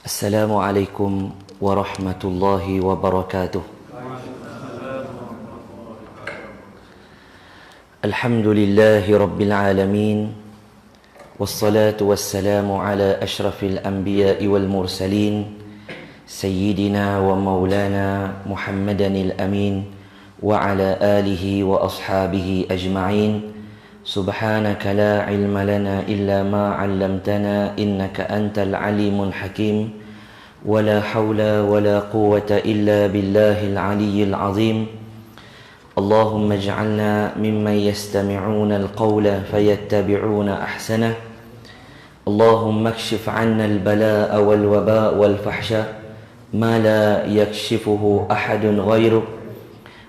Assalamualaikum warahmatullahi wabarakatuh. Alhamdulillahi rabbil alamin. Wassalatu wassalamu ala ashrafil anbiya'i wal mursalin Sayyidina wa maulana Muhammadanil amin wa ala alihi wa ashabihi ajma'in. Subhanaka la ilma lana illa ma 'allamtana innaka antal alimul hakim. Wala hawla wala quwwata illa billahil aliyyil azim. Allahumma ij'alna mimman yastami'una al-qawla fayattabi'una ahsanah. Allahumma akshif 'anna al-balaa'a wal wabaa'a wal fahsha ma la yakshifuhu ahadun ghayruk.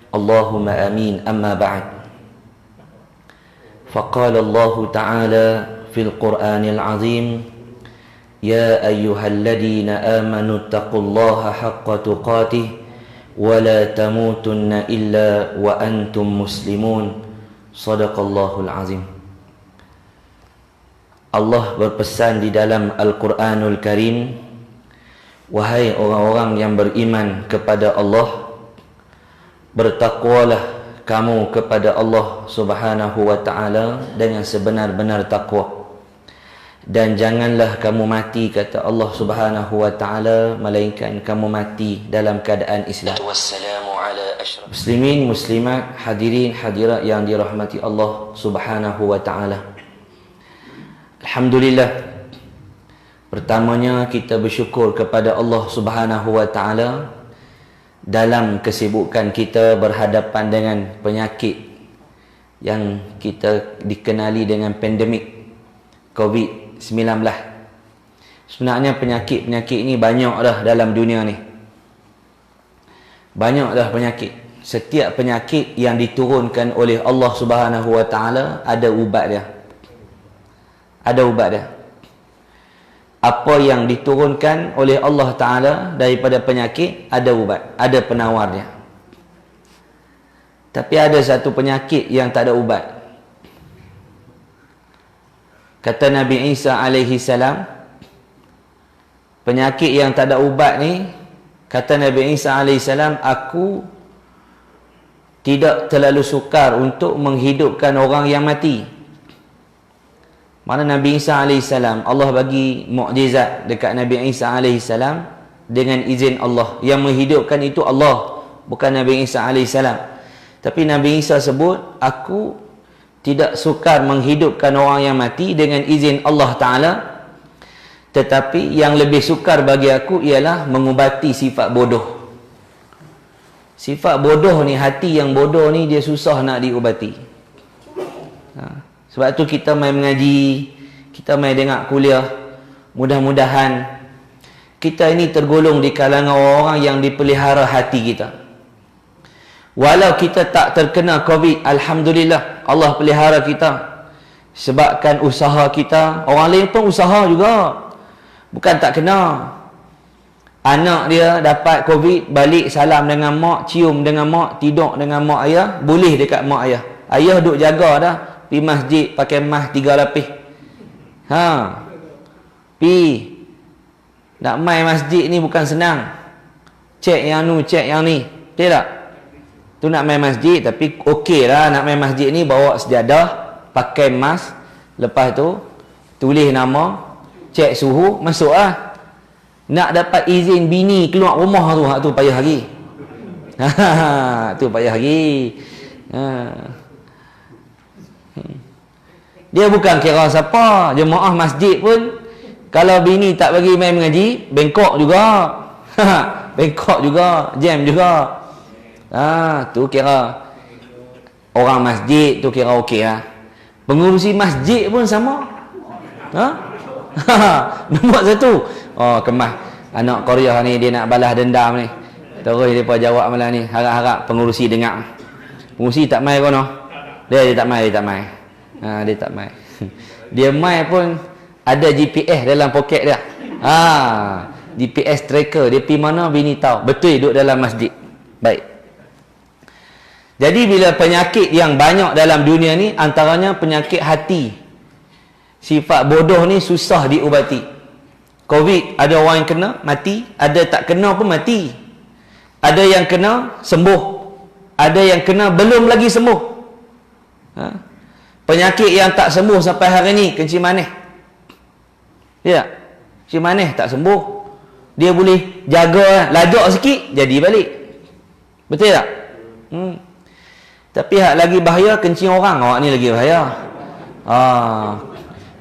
Allahumma amin. Amma ba'd. فقال الله تعالى في القرآن العظيم يا أيها الذين آمنوا اتقوا الله حق تقاته ولا تموتن إلا وأنتم مسلمون. صدق الله العظيم. Allah berpesan di dalam Al-Quranul Karim, wahai orang-orang yang beriman kepada Allah, bertakwalah kamu kepada Allah Subhanahu wa ta'ala dengan sebenar-benar takwa, dan janganlah kamu mati, kata Allah Subhanahu wa ta'ala, melainkan kamu mati dalam keadaan Islam. Muslimin, muslimat, hadirin, hadirat yang dirahmati Allah Subhanahu wa ta'ala, alhamdulillah. Pertamanya kita bersyukur kepada Allah Subhanahu wa ta'ala dalam kesibukan kita berhadapan dengan penyakit yang kita dikenali dengan pandemik COVID-19. Sebenarnya penyakit-penyakit ini banyak dah dalam dunia ni. Banyak dah penyakit. Setiap penyakit yang diturunkan oleh Allah Subhanahu wa ta'ala ada ubat dia. Ada ubat dia. Apa yang diturunkan oleh Allah Ta'ala daripada penyakit, ada ubat, ada penawar dia. Tapi ada satu penyakit yang tak ada ubat. Kata Nabi Isa alaihi salam, penyakit yang tak ada ubat ni, kata Nabi Isa alaihi salam, aku tidak terlalu sukar untuk menghidupkan orang yang mati. Mana Nabi Isa AS, Allah bagi mukjizat dekat Nabi Isa AS dengan izin Allah. Yang menghidupkan itu Allah, bukan Nabi Isa AS. Tapi Nabi Isa sebut, aku tidak sukar menghidupkan orang yang mati dengan izin Allah Ta'ala, tetapi yang lebih sukar bagi aku ialah mengubati sifat bodoh. Sifat bodoh ni, hati yang bodoh ni, dia susah nak diubati. Sebab tu kita mai mengaji, kita mai dengar kuliah. Mudah-mudahan kita ini tergolong di kalangan orang yang dipelihara hati kita. Walau kita tak terkena COVID, alhamdulillah, Allah pelihara kita. Sebabkan usaha kita, orang lain pun usaha juga, bukan tak kena. Anak dia dapat COVID, balik salam dengan mak, cium dengan mak, tidur dengan mak ayah, boleh dekat mak ayah. Ayah duk jaga dah, pi masjid pakai mask 3 lapis. Pi nak mai masjid ni bukan senang. Cek yang nu, cek yang ni. Betul tak? Tu nak mai masjid, tapi okey lah nak mai masjid ni, bawa sejadah, pakai mask, lepas tu tulis nama, cek suhu, masuk lah. Nak dapat izin bini keluar rumah tu payah lagi. Tu payah lagi. Dia bukan kira siapa, jemaah masjid pun kalau bini tak bagi main mengaji, bengkok juga. Bengkok juga, jam juga. Tu kira orang masjid tu kira okey lah. Pengurusi masjid pun sama. Nombor 1. Oh, kemas anak Korea ni, dia nak balas dendam ni. Terus depa jawab malam ni, harap-harap pengurusi dengar. Pengurusi tak mai kono. Dia tak mai. Dia tak mai. Dia mai pun ada GPS dalam poket dia. GPS tracker, dia pergi mana bini tahu. Betul duduk dalam masjid. Baik. Jadi bila penyakit yang banyak dalam dunia ni, antaranya penyakit hati. Sifat bodoh ni susah diubati. Covid, ada orang yang kena, mati. Ada tak kena pun mati. Ada yang kena, sembuh. Ada yang kena, belum lagi sembuh. Ha? Penyakit yang tak sembuh sampai hari ni, kencing manis. Ya, kencing manis tak sembuh. Dia boleh jaga, lajak sikit, jadi balik. Betul tak? Tapi hak lagi bahaya, kencing orang. Awak ni lagi bahaya.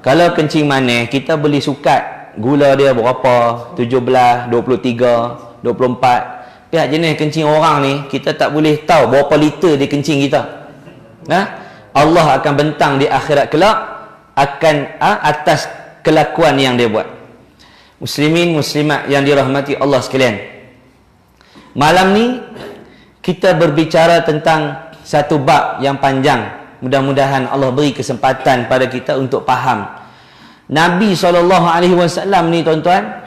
Kalau kencing manis, kita boleh sukat. Gula dia berapa? 17, 23, 24. Pihak jenis kencing orang ni, kita tak boleh tahu berapa liter dia kencing kita. Allah akan bentang di akhirat kelak akan atas kelakuan yang dia buat. Muslimin, muslimat yang dirahmati Allah sekalian. Malam ni kita berbicara tentang satu bab yang panjang. Mudah-mudahan Allah beri kesempatan pada kita untuk faham. Nabi SAW ni tuan-tuan,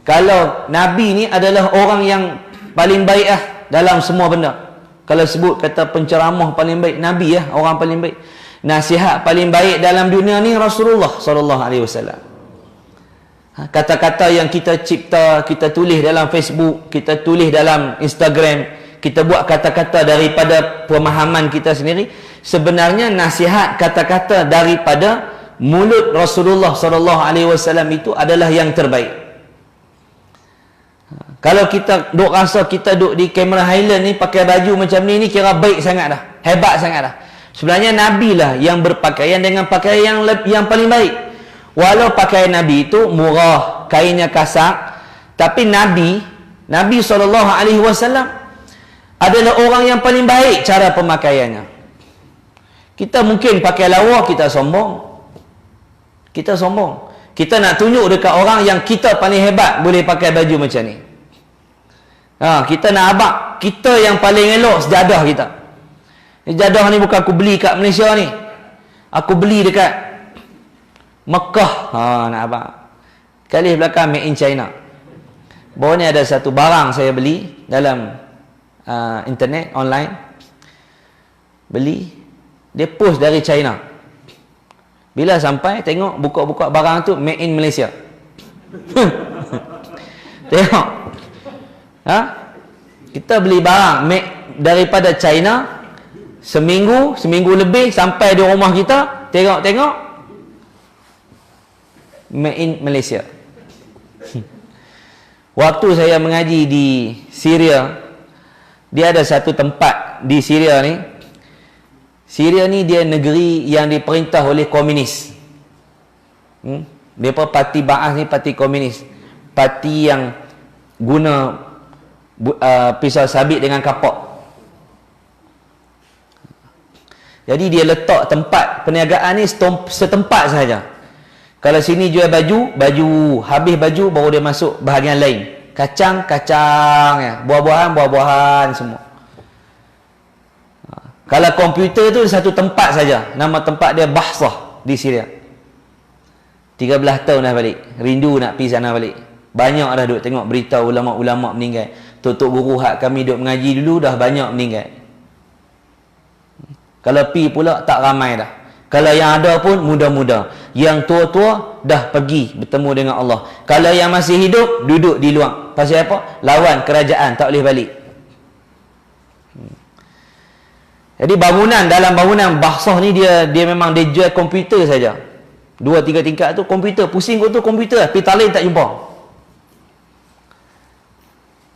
kalau Nabi ni adalah orang yang paling baik dalam semua benda. Kalau sebut kata penceramah paling baik, Nabi orang paling baik. Nasihat paling baik dalam dunia ni Rasulullah SAW. Kata-kata yang kita cipta, kita tulis dalam Facebook, kita tulis dalam Instagram, kita buat kata-kata daripada pemahaman kita sendiri, sebenarnya nasihat kata-kata daripada mulut Rasulullah SAW itu adalah yang terbaik. Kalau kita duk rasa kita duk di Cameron Highland ni pakai baju macam ni kira baik sangat dah, hebat sangat dah. Sebenarnya Nabi lah yang berpakaian dengan pakaian yang paling baik. Walau pakaian Nabi itu murah, kainnya kasar, tapi Nabi SAW adalah orang yang paling baik cara pemakaiannya. Kita mungkin pakai lawa, kita sombong. Kita nak tunjuk dekat orang yang kita paling hebat boleh pakai baju macam ni. Kita nak abang, kita yang paling elok sejadah kita. Sejadah ni bukan aku beli kat Malaysia ni. Aku beli dekat Mekah. Nak abang. Kali belakang made in China. Bawah ni ada satu barang saya beli dalam internet, online. Beli. Dia post dari China. Bila sampai, tengok buka-buka barang tu made in Malaysia. Tengok. Kita beli barang made daripada China, seminggu lebih sampai di rumah kita, tengok made in Malaysia. Waktu saya mengaji di Syria, dia ada satu tempat di Syria ni. Syria ni dia negeri yang diperintah oleh komunis. Mereka parti Ba'ath ni parti komunis. Parti yang guna pisau sabit dengan kapak. Jadi dia letak tempat perniagaan ni setempat sahaja. Kalau sini jual baju, habis baju baru dia masuk bahagian lain. Kacang ya, buah-buahan semua. Kalau komputer tu satu tempat saja. Nama tempat dia Bahsah di Syria. 13 tahun dah balik. Rindu nak pergi sana balik. Banyak dah duk tengok berita ulama-ulama meninggal. Tok guru hak kami duk mengaji dulu dah banyak meninggal. Kalau pergi pula tak ramai dah. Kalau yang ada pun muda-muda. Yang tua-tua dah pergi bertemu dengan Allah. Kalau yang masih hidup duduk di luar. Pasal apa? Lawan kerajaan, tak boleh balik. Jadi dalam bangunan Bahsah ni dia memang dia jual komputer saja. 2-3 tingkat tu komputer, pusing kau tu komputer, pergi talin tak jumpa.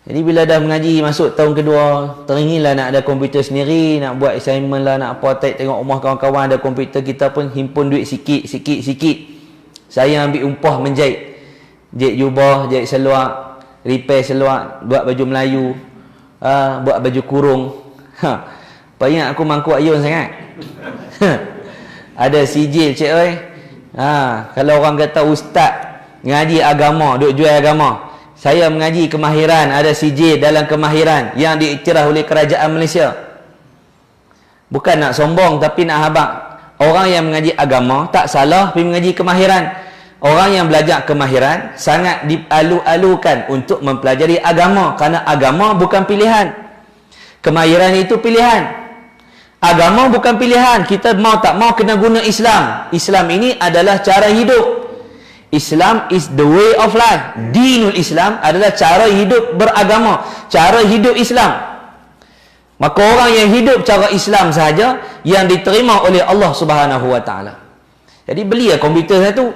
Jadi bila dah mengaji masuk tahun kedua, teringinlah nak ada komputer sendiri, nak buat assignment lah, nak apa, tengok rumah kawan-kawan ada komputer, kita pun himpun duit sikit. Saya ambil umpah menjahit. Jahit jubah, jahit seluar, repair seluar, buat baju Melayu, buat baju kurung. Apa ingat aku mangkuk ayun sangat? Ada sijil cik oi. Kalau orang kata ustaz ngaji agama, duk jual agama. Saya mengaji kemahiran, ada sijil dalam kemahiran yang diiktiraf oleh kerajaan Malaysia. Bukan nak sombong tapi nak habaq. Orang yang mengaji agama tak salah pergi mengaji kemahiran. Orang yang belajar kemahiran sangat dialu-alukan untuk mempelajari agama, kerana agama bukan pilihan. Kemahiran itu pilihan. Agama bukan pilihan. Kita mau tak mau kena guna Islam. Islam ini adalah cara hidup. Islam is the way of life. Dinul Islam adalah cara hidup beragama, cara hidup Islam. Maka orang yang hidup cara Islam sahaja yang diterima oleh Allah Subhanahu wa taala. Jadi beli komputer satu.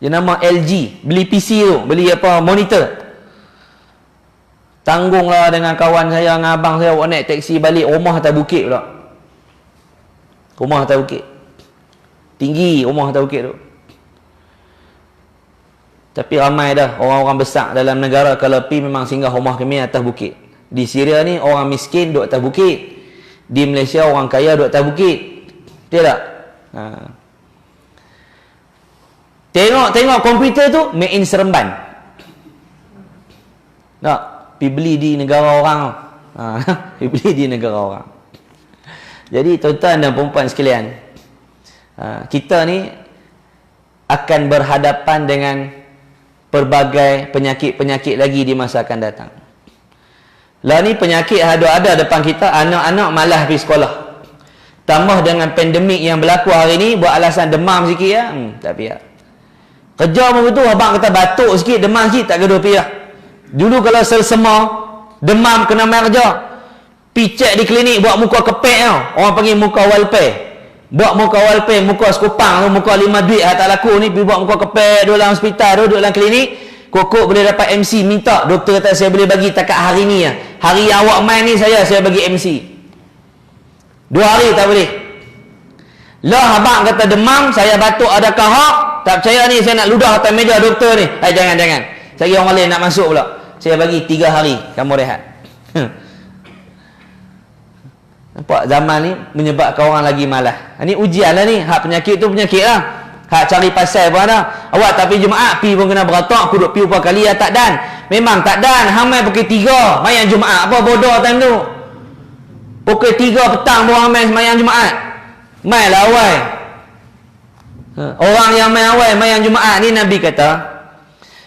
Dia nama LG, beli PC tu, beli monitor. Tanggunglah dengan kawan saya, dengan abang saya, naik teksi balik rumah atas bukit pula. Rumah atas bukit. Tinggi rumah atas bukit tu. Tapi ramai dah orang-orang besar dalam negara kalau pi memang singgah rumah kami atas bukit. Di Syria ni orang miskin duduk atas bukit. Di Malaysia orang kaya duduk atas bukit. Betul tak? Tengok komputer tu made in Seremban. Tak? Pergi beli di negara orang. Pergi beli di negara orang. Jadi tuan-tuan dan perempuan sekalian, kita ni akan berhadapan dengan pelbagai penyakit-penyakit lagi di masa akan datang. Lah ni penyakit ada depan kita, anak-anak malas pergi sekolah. Tambah dengan pandemik yang berlaku hari ni, buat alasan demam sikit ya. Tak payah. Kerja pun begitu, abang kata batuk sikit, demam sikit, tak gaduh payah. Dulu kalau selsema, demam kena main kerja. Pi cek di klinik, buat muka kepek tau. Orang panggil muka walpay. Buat muka walpay, muka sekupang tu, muka 5 duit tak laku ni, pergi buat muka kepek, duduk dalam hospital, duduk dalam klinik. Kokok boleh dapat MC, minta. Doktor kata saya boleh bagi takat hari ni ya. Hari yang awak main ni saya bagi MC. 2 hari tak boleh. Lah abang kata demam, saya batuk ada kahak. Tak percaya ni, saya nak ludah atas meja doktor ni. Jangan. Saya orang lain nak masuk pula. Saya bagi 3 hari, kamu rehat. Nampak zaman ni menyebabkan orang lagi malas. Ini ujian lah ni. Hak penyakit tu penyakit lah. Hak cari pasal pun ada. Awak tak pergi Jumaat, pergi pun kena beratak. Aku duduk pergi berapa kali ya tak dan. Memang tak dan. Hamai pukul 3. Mayang Jumaat. Apa bodoh time tu. Pukul 3 petang pun hamai mayang Jumaat. Mai lah awal. Orang yang mai awal mayang Jumaat ni Nabi kata,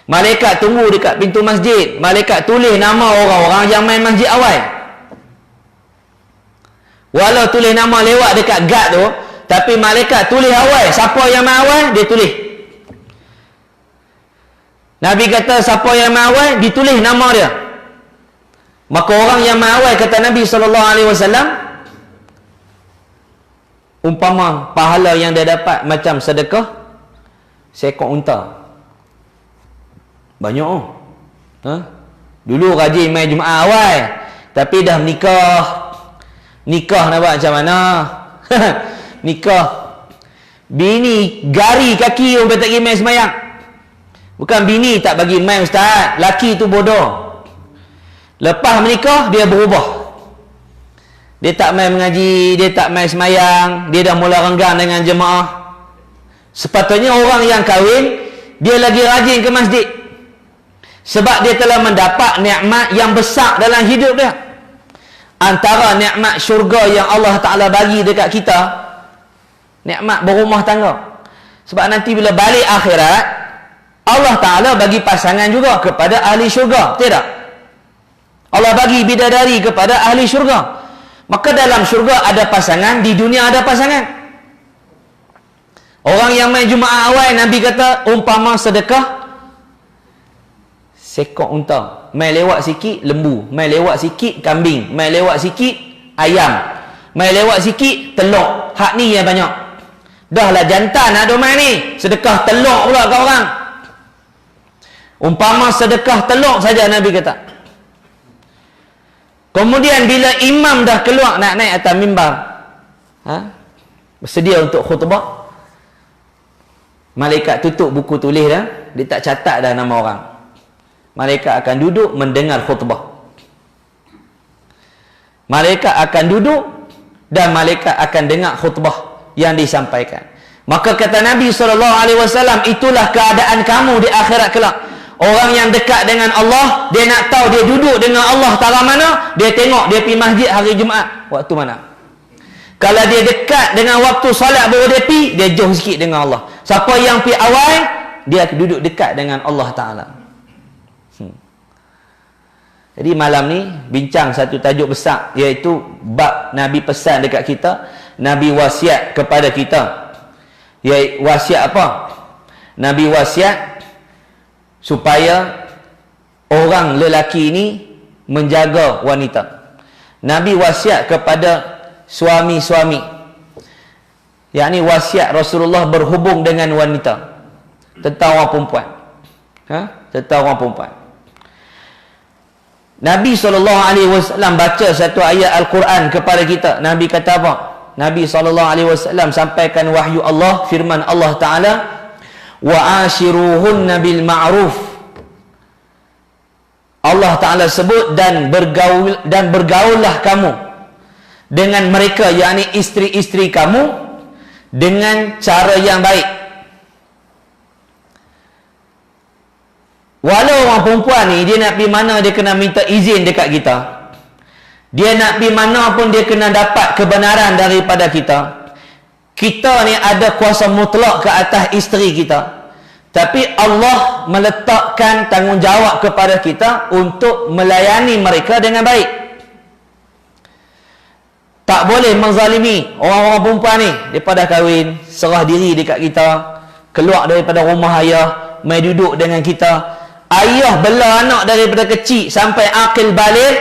malaikat tunggu dekat pintu masjid. Malaikat tulis nama orang-orang yang main masjid awal. Walau tulis nama lewat dekat guard tu, tapi malaikat tulis awal. Siapa yang main awal, dia tulis. Nabi kata siapa yang main awal, ditulis nama dia. Maka orang yang main awal, kata Nabi SAW, umpama pahala yang dia dapat macam sedekah seekor unta. Banyak Dulu rajin main Jumaat awal, tapi dah menikah. Nikah nak buat macam mana? Nikah. Bini gari kaki orang tak pergi main semayang. Bukan bini tak bagi main ustaz. Laki tu bodoh. Lepas menikah, dia berubah. Dia tak main mengaji, dia tak main semayang, dia dah mula renggang dengan jemaah. Sepatutnya orang yang kahwin, dia lagi rajin ke masjid. Sebab dia telah mendapat nikmat yang besar dalam hidup dia. Antara nikmat syurga yang Allah Ta'ala bagi dekat kita, nikmat berumah tangga. Sebab nanti bila balik akhirat, Allah Ta'ala bagi pasangan juga kepada ahli syurga. Tidak? Allah bagi bidadari kepada ahli syurga. Maka dalam syurga ada pasangan, di dunia ada pasangan. Orang yang main Jumaat awal, Nabi kata umpama sedekah sekok unta. Mai lewat sikit lembu, mai lewat sikit kambing, mai lewat sikit ayam, mai lewat sikit telur. Hak ni yang banyak. Dah lah jantan nak domai ni, sedekah telur pula kau orang. Umpama sedekah telur saja Nabi kata. Kemudian bila imam dah keluar nak naik atas mimbar, bersedia untuk khutbah, malaikat tutup buku tulis dah, dia tak catat dah nama orang. Malaikat akan duduk mendengar khutbah. Malaikat akan duduk dan malaikat akan dengar khutbah yang disampaikan. Maka kata Nabi SAW, itulah keadaan kamu di akhirat kelak. Orang yang dekat dengan Allah, dia nak tahu dia duduk dengan Allah taala mana, dia tengok dia pergi masjid hari Jumaat waktu mana. Kalau dia dekat dengan waktu solat baru dia pergi, dia jauh sikit dengan Allah. Siapa yang pergi awal, dia duduk dekat dengan Allah Ta'ala. Jadi malam ni bincang satu tajuk besar, iaitu bab Nabi pesan dekat kita, Nabi wasiat kepada kita. Wasiat apa? Nabi wasiat supaya orang lelaki ini menjaga wanita. Nabi wasiat kepada suami-suami, yakni wasiat Rasulullah berhubung dengan wanita, tentang orang perempuan. Tentang orang perempuan. Nabi SAW baca satu ayat Al-Quran kepada kita. Nabi kata apa? Nabi SAW sampaikan wahyu Allah, firman Allah Ta'ala, wa ashiruhunna bil ma'ruf. Allah Ta'ala sebut, dan bergaullah kamu dengan mereka, yakni isteri-isteri kamu, dengan cara yang baik. Walau orang perempuan ni, dia nak pergi mana, dia kena minta izin dekat kita. Dia nak pergi mana pun, dia kena dapat kebenaran daripada kita. Kita ni ada kuasa mutlak ke atas isteri kita. Tapi Allah meletakkan tanggungjawab kepada kita untuk melayani mereka dengan baik. Tak boleh menzalimi orang-orang perempuan ni. Daripada kahwin, serah diri dekat kita, keluar daripada rumah ayah, mai duduk dengan kita. Ayah bela anak daripada kecil sampai akil balik,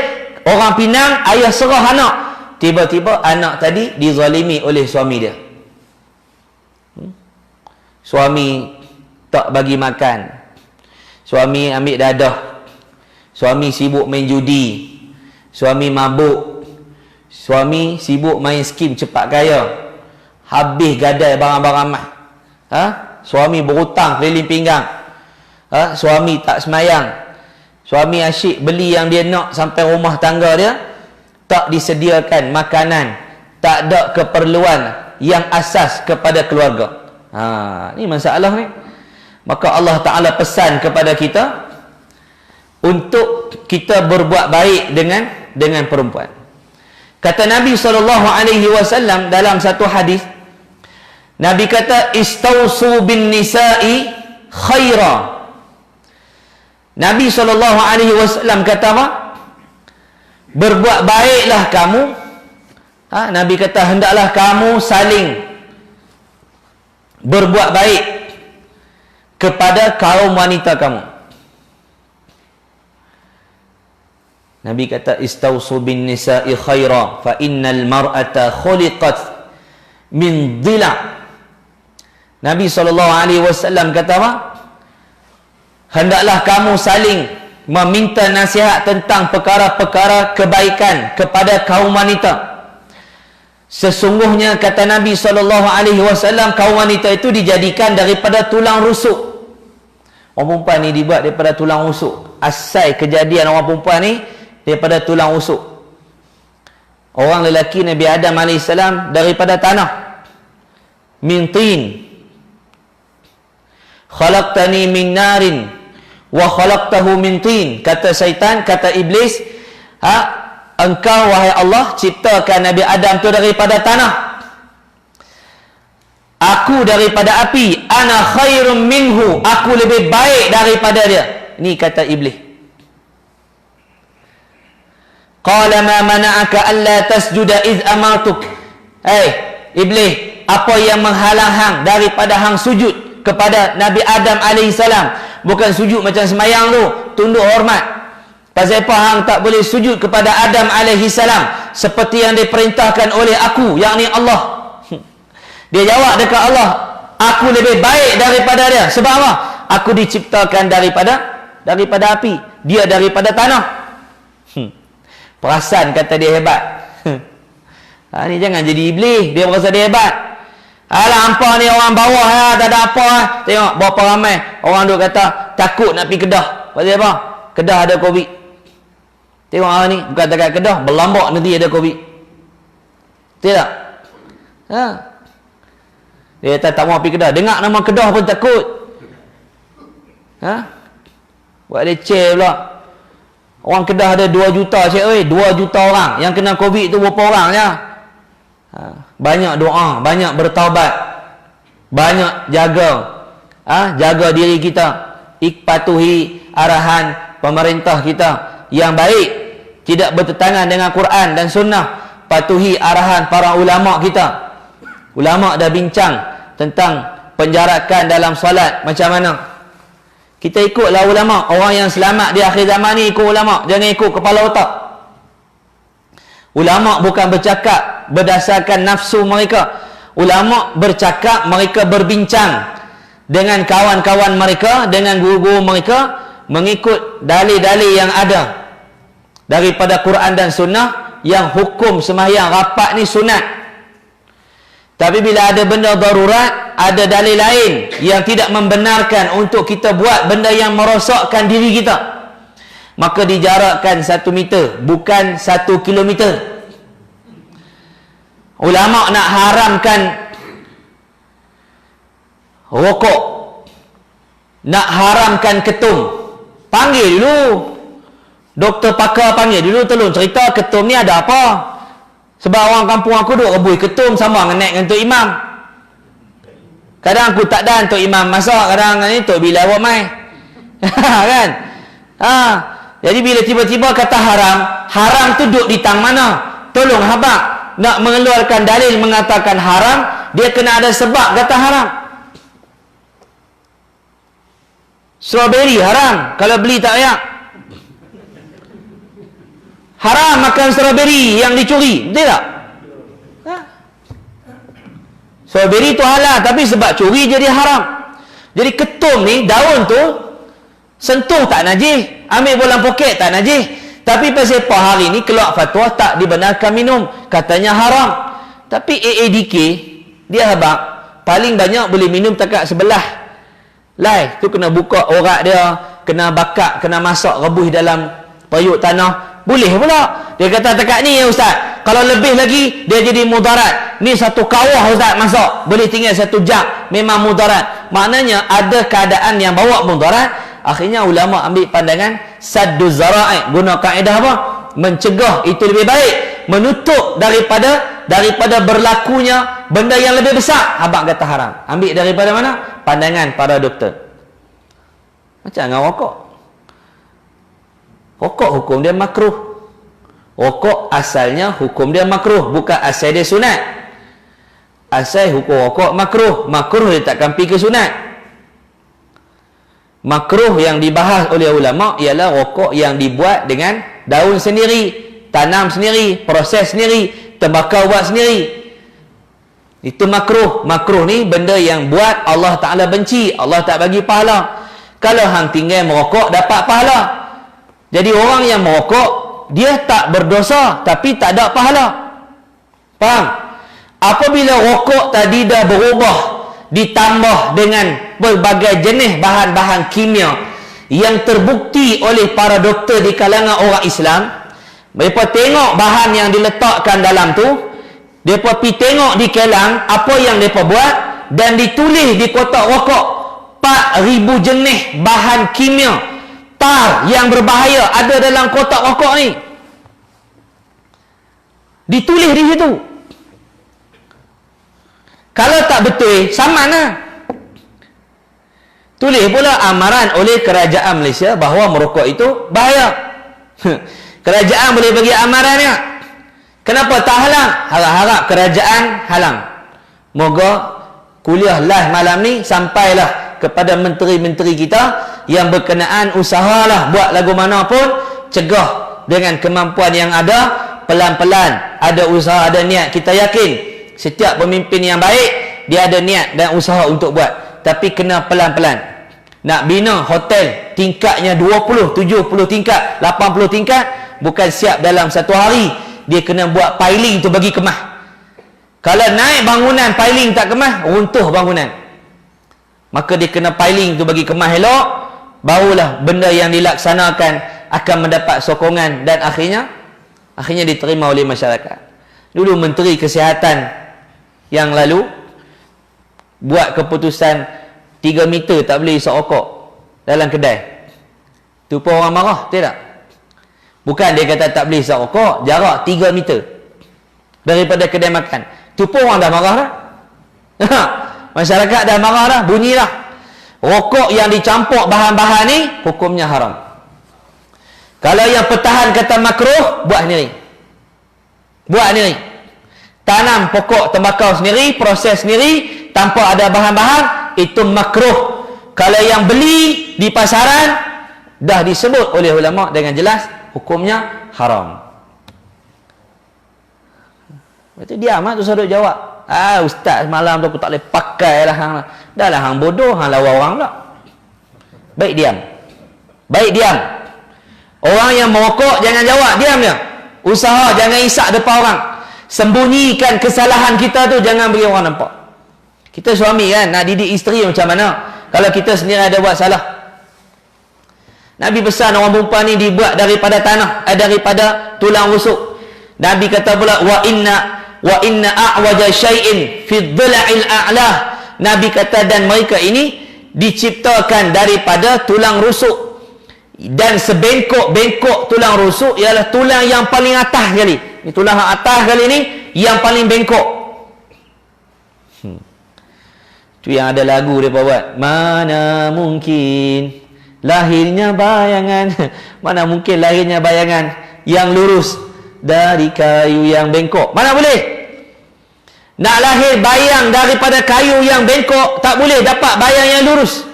orang Pinang, ayah serah anak. Tiba-tiba anak tadi dizalimi oleh suami dia. Suami tak bagi makan, suami ambil dadah, suami sibuk main judi, suami mabuk, suami sibuk main skim cepat kaya, habis gadai barang-barang mah. Suami berhutang keliling pinggang. Suami tak semayang, suami asyik beli yang dia nak sampai rumah tangga dia tak disediakan makanan, tak ada keperluan yang asas kepada keluarga. Ni masalah ni. Maka Allah Ta'ala pesan kepada kita untuk kita berbuat baik dengan perempuan. Kata Nabi SAW dalam satu hadis, Nabi kata, istausu bin nisa'i khaira. Nabi SAW kata apa? Berbuat baiklah kamu. Nabi kata, hendaklah kamu saling berbuat baik kepada kaum wanita kamu. Nabi kata, istausu bin nisa'i khaira fa innal mar'ata khuliqat min dhila. Nabi SAW kata apa? Hendaklah kamu saling meminta nasihat tentang perkara-perkara kebaikan kepada kaum wanita. Sesungguhnya kata Nabi SAW, kaum wanita itu dijadikan daripada tulang rusuk. Orang perempuan ni dibuat daripada tulang rusuk. Asal kejadian orang perempuan ni daripada tulang rusuk. Orang lelaki Nabi Adam AS daripada tanah. Min tin. Khalaqtani min narin wa khalaqtahu min tin. Kata syaitan, kata iblis, engkau wahai Allah ciptakan Nabi Adam tu daripada tanah, aku daripada api. Ana khairum minhu, aku lebih baik daripada dia. Ni kata iblis. Qala ma mana'aka alla tasjuda iz amartuk. Iblis, apa yang menghalang hang daripada hang sujud kepada Nabi Adam alaihissalam? Bukan sujud macam semayang tu, tunduk hormat. Pasal apa hang tak boleh sujud kepada Adam alaihissalam seperti yang diperintahkan oleh aku, yakni Allah? Dia jawab dekat Allah, aku lebih baik daripada dia. Sebab apa? Aku diciptakan daripada api, dia daripada tanah. Perasan kata dia hebat. Ni jangan jadi iblis, dia merasa dia hebat. Alah, hampa ni orang bawah tak ada apa. Tengok berapa ramai orang duk kata takut nak pergi Kedah. Pasal apa? Kedah ada Covid. Tengok orang ni, bukan dekat Kedah, berlambak nanti ada Covid. Betul tak? Dia kata tak mau pergi Kedah. Dengar nama Kedah pun takut. Buat leceh pula. Orang Kedah ada 2 juta, cik. 2 juta orang. Yang kena Covid tu berapa orang je? Banyak doa, banyak bertaubat, banyak jaga diri kita, patuhi arahan pemerintah kita yang baik, tidak bertentangan dengan Quran dan Sunnah, patuhi arahan para ulama kita. Ulama dah bincang tentang penjarakan dalam solat macam mana? Kita ikutlah ulama. Orang yang selamat di akhir zaman ni ikut ulama, jangan ikut kepala otak. Ulama bukan bercakap berdasarkan nafsu mereka. Ulama bercakap, mereka berbincang dengan kawan-kawan mereka, dengan guru-guru mereka, mengikut dalil-dalil yang ada daripada Quran dan Sunnah, yang hukum sembahyang rapat ni sunat. Tapi bila ada benda darurat, ada dalil lain yang tidak membenarkan untuk kita buat benda yang merosakkan diri kita, maka dijarakkan 1 meter, bukan 1 kilometer. Ulama nak haramkan rokok, nak haramkan ketum, panggil dulu doktor pakar, panggil dulu, tolong cerita ketum ni ada apa. Sebab orang kampung aku duk rebui ketum sama dengan naik dengan Tok Imam. Kadang aku tak dan Tok Imam masak, kadang ni Tok Bilal buat mai. Kan? Jadi bila tiba-tiba kata haram, haram tu duk di tang mana? Tolong habaq nak mengeluarkan dalil mengatakan haram, dia kena ada sebab kata haram. Strawberry haram kalau beli tak payah. Haram makan strawberry yang dicuri, betul tak? Strawberry tu halal, tapi sebab curi jadi haram. Jadi ketum ni, daun tu sentuh tak najis, ambil bolang poket tak najis, tapi pasal apa hari ni keluar fatwa tak dibenarkan minum, katanya haram. Tapi AADK dia habaq paling banyak boleh minum takat sebelah lai, tu kena buka orak dia, kena bakar, kena masak, rebus dalam periuk tanah, boleh pula. Dia kata takat ni ya ustaz, kalau lebih lagi dia jadi mudarat. Ni satu kawah ustaz masak, boleh tinggal 1 jam, memang mudarat. Maknanya ada keadaan yang bawa mudarat. Akhirnya ulama ambil pandangan saddu zara'i, guna kaedah apa? Mencegah itu lebih baik, menutup daripada berlakunya benda yang lebih besar. Habaq kata haram. Ambil daripada mana? Pandangan para doktor. Macam dengan rokok. Rokok hukum dia makruh. Rokok asalnya hukum dia makruh, bukan asal dia sunat. Asal hukum rokok makruh. Makruh dia takkan pergi ke sunat. Makruh yang dibahas oleh ulama ialah rokok yang dibuat dengan daun sendiri, tanam sendiri, proses sendiri, tembakau buat sendiri. Itu makruh. Makruh ni benda yang buat Allah Ta'ala benci, Allah tak bagi pahala. Kalau hang tinggal merokok dapat pahala. Jadi orang yang merokok dia tak berdosa tapi tak ada pahala. Faham? Apabila rokok tadi dah berubah, ditambah dengan berbagai jenis bahan-bahan kimia yang terbukti oleh para doktor di kalangan orang Islam, mereka tengok bahan yang diletakkan dalam tu, mereka pergi tengok di kelang apa yang mereka buat, dan ditulis di kotak rokok 4,000 jenis bahan kimia tar yang berbahaya ada dalam kotak rokok ni. Ditulis di situ. Kalau tak betul, sama lah. Tulis pula amaran oleh kerajaan Malaysia bahawa merokok itu bahaya. Kerajaan boleh bagi amarannya. Kenapa tak halang? Harap-harap kerajaan halang. Moga kuliah live malam ni sampailah kepada menteri-menteri kita yang berkenaan, usahalah buat lagu mana pun, cegah dengan kemampuan yang ada, pelan-pelan, ada usaha, ada niat. Kita yakin setiap pemimpin yang baik dia ada niat dan usaha untuk buat, tapi kena pelan-pelan. Nak bina hotel tingkatnya 20, 70 tingkat, 80 tingkat, bukan siap dalam 1 hari. Dia kena buat piling tu bagi kemah. Kalau naik bangunan piling tak kemah, runtuh bangunan. Maka dia kena piling tu bagi kemah elok, barulah benda yang dilaksanakan akan mendapat sokongan dan akhirnya diterima oleh masyarakat. Dulu Menteri Kesihatan yang lalu buat keputusan 3 meter tak boleh isap rokok dalam kedai. Tu pun orang marah, tidak? Bukan dia kata tak boleh isap rokok, jarak 3 meter daripada kedai makan. Tu pun orang dah marah dah. Masyarakat dah marah dah, bunyilah. Rokok yang dicampur bahan-bahan ni hukumnya haram. Kalau yang pertahan kata makruh, buat sendiri. Buat sendiri. Tanam pokok tembakau sendiri, proses sendiri, tanpa ada bahan-bahan, itu makruh. Kalau yang beli di pasaran, dah disebut oleh ulama dengan jelas hukumnya haram. Lepas tu diam tu sadut jawab. Ustaz malam tu aku tak boleh pakai lah hang. Dah lah hang bodoh, hang lawan orang pula. Baik diam. Baik diam. Orang yang merokok jangan jawab, diam dia. Usaha jangan isak depan orang. Sembunyikan kesalahan kita tu, jangan bagi orang nampak. Kita suami kan nak didik isteri macam mana kalau kita sendiri ada buat salah. Nabi pesan orang perempuan ni dibuat daripada tanah, daripada tulang rusuk. Nabi kata pula wa inna a'waja syai'in fi dhila'il a'la. Nabi kata dan mereka ini diciptakan daripada tulang rusuk. Dan sebengkok-bengkok tulang rusuk ialah tulang yang paling atas sekali. Ini tulang atas kali ni yang paling bengkok. Tu yang ada lagu dia buat. Mana mungkin lahirnya bayangan. Mana mungkin lahirnya bayangan yang lurus dari kayu yang bengkok. Mana boleh? Nak lahir bayang daripada kayu yang bengkok, tak boleh dapat bayang yang lurus.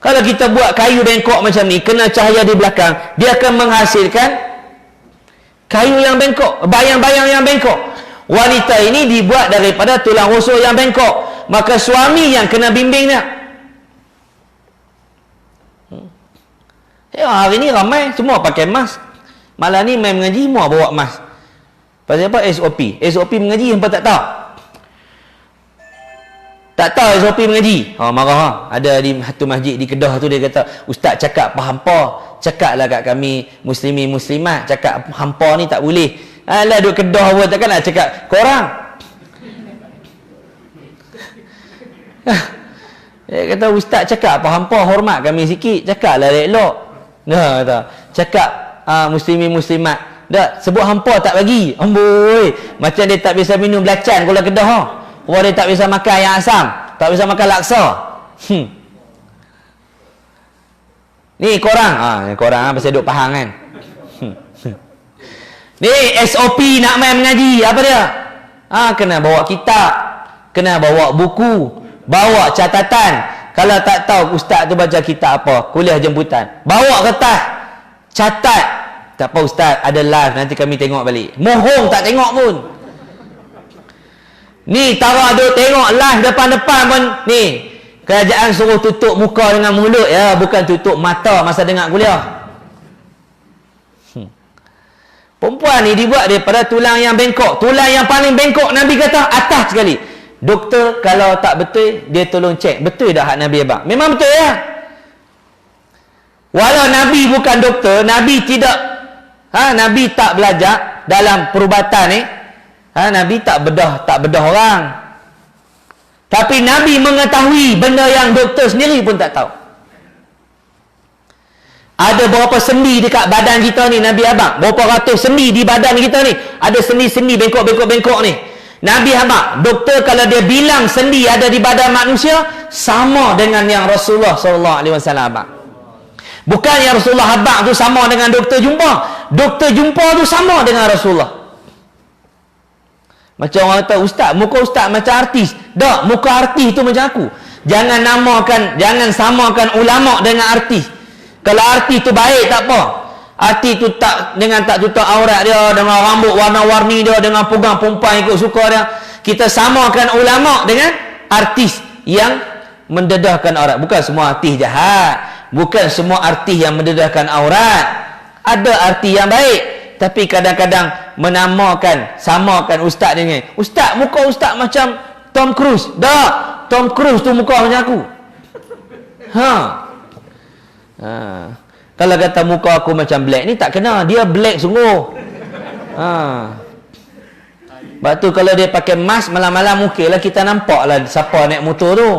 Kalau kita buat kayu bengkok macam ni, kena cahaya di belakang, dia akan menghasilkan kayu yang bengkok, bayang-bayang yang bengkok. Wanita ini dibuat daripada tulang rusuk yang bengkok. Maka suami yang kena bimbing dia. Hari ni ramai semua pakai mask. Malam ni main mengaji, semua bawa mask. Pasal apa? SOP. SOP mengaji, hampa tak tahu. Tak tahu SOP mengaji. Marah. Ada di satu masjid di Kedah tu, dia kata, Ustaz cakap apa hampa? Cakaplah kat kami muslimin muslimat, cakap hampa ni tak boleh. Alah duduk Kedah pun takkan nak cakap korang. Dia kata Ustaz cakap apa hampa, hormat kami sikit, cakaplah elok. Dah kata, cakap muslimin muslimat. Dah sebut hampa tak bagi. Amboi, macam dia tak biasa minum belacan kalau Kedah. Orang dia tak biasa makan ayam asam, tak biasa makan laksa. Ni korang, korang pasal duk Pahang kan. Ni SOP nak main mengaji, apa dia? Kena bawa kitab, kena bawa buku, bawa catatan. Kalau tak tahu ustaz tu baca kitab apa, kuliah jemputan, bawa kertas, catat. Tak apa ustaz, ada live nanti kami tengok balik. Mohong tak tengok pun. Ni Tara duk tengok live depan-depan pun. Ni kerajaan suruh tutup muka dengan mulut ya, bukan tutup mata masa dengar kuliah. Perempuan ni dibuat daripada tulang yang bengkok. Tulang yang paling bengkok Nabi kata atas sekali. Doktor kalau tak betul, dia tolong cek. Betul dah hak Nabi abang? Memang betul ya. Walau Nabi bukan doktor, Nabi tidak Nabi tak belajar dalam perubatan ni. Nabi tak bedah orang. Tapi Nabi mengetahui benda yang doktor sendiri pun tak tahu. Ada berapa sendi dekat badan kita ni Nabi abang? Berapa ratus sendi di badan kita ni? Ada sendi-sendi bengkok-bengkok ni. Nabi abang, doktor kalau dia bilang sendi ada di badan manusia, sama dengan yang Rasulullah SAW abang. Bukan yang Rasulullah abang tu sama dengan doktor jumpa. Doktor jumpa tu sama dengan Rasulullah. Macam orang kata, ustaz, muka ustaz macam artis. Tak, muka artis tu macam aku. Jangan samakan ulama dengan artis. Kalau artis tu baik tak apa. Artis tu tak tutup aurat dia, dengan rambut warna-warni dia, dengan pegang perempuan ikut suka dia. Kita samakan ulama dengan artis yang mendedahkan aurat. Bukan semua artis jahat. Bukan semua artis yang mendedahkan aurat. Ada artis yang baik. Tapi kadang-kadang samakan ustaz dengan ustaz, muka ustaz macam Tom Cruise. Tak, Tom Cruise tu muka macam aku. Kalau kata muka aku macam Black ni tak kena, dia Black sungguh. Sebab tu kalau dia pakai mask malam-malam mungkin lah kita nampak lah siapa naik motor tu.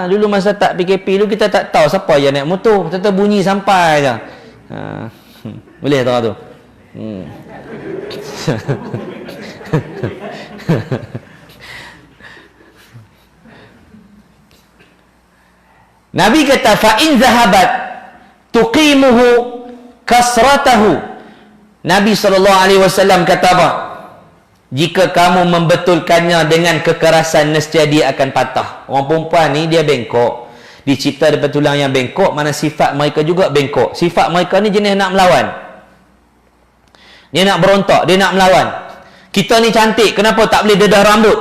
Dulu masa tak PKP tu kita tak tahu siapa yang naik motor, tetap bunyi sampai je. Boleh tak tu? Nabi kata fa in zahabat tuqimuhu kasratahu. Nabi SAW kata apa? Jika kamu membetulkannya dengan kekerasan, nescaya dia akan patah. Orang perempuan ni dia bengkok. Dicipta daripada tulang yang bengkok, mana sifat mereka juga bengkok. Sifat mereka ni jenis nak melawan. Dia nak berontak, dia nak melawan. Kita ni cantik, kenapa tak boleh dedah rambut?